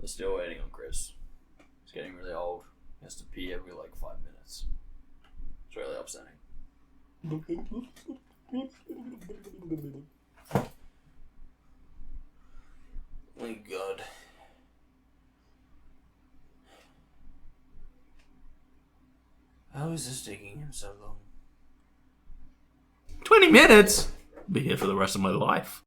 still waiting on Chris. He's getting really old. He has to pee every 5 minutes. It's really upsetting. My God. How is this taking him so long? 20 minutes? I'll be here for the rest of my life.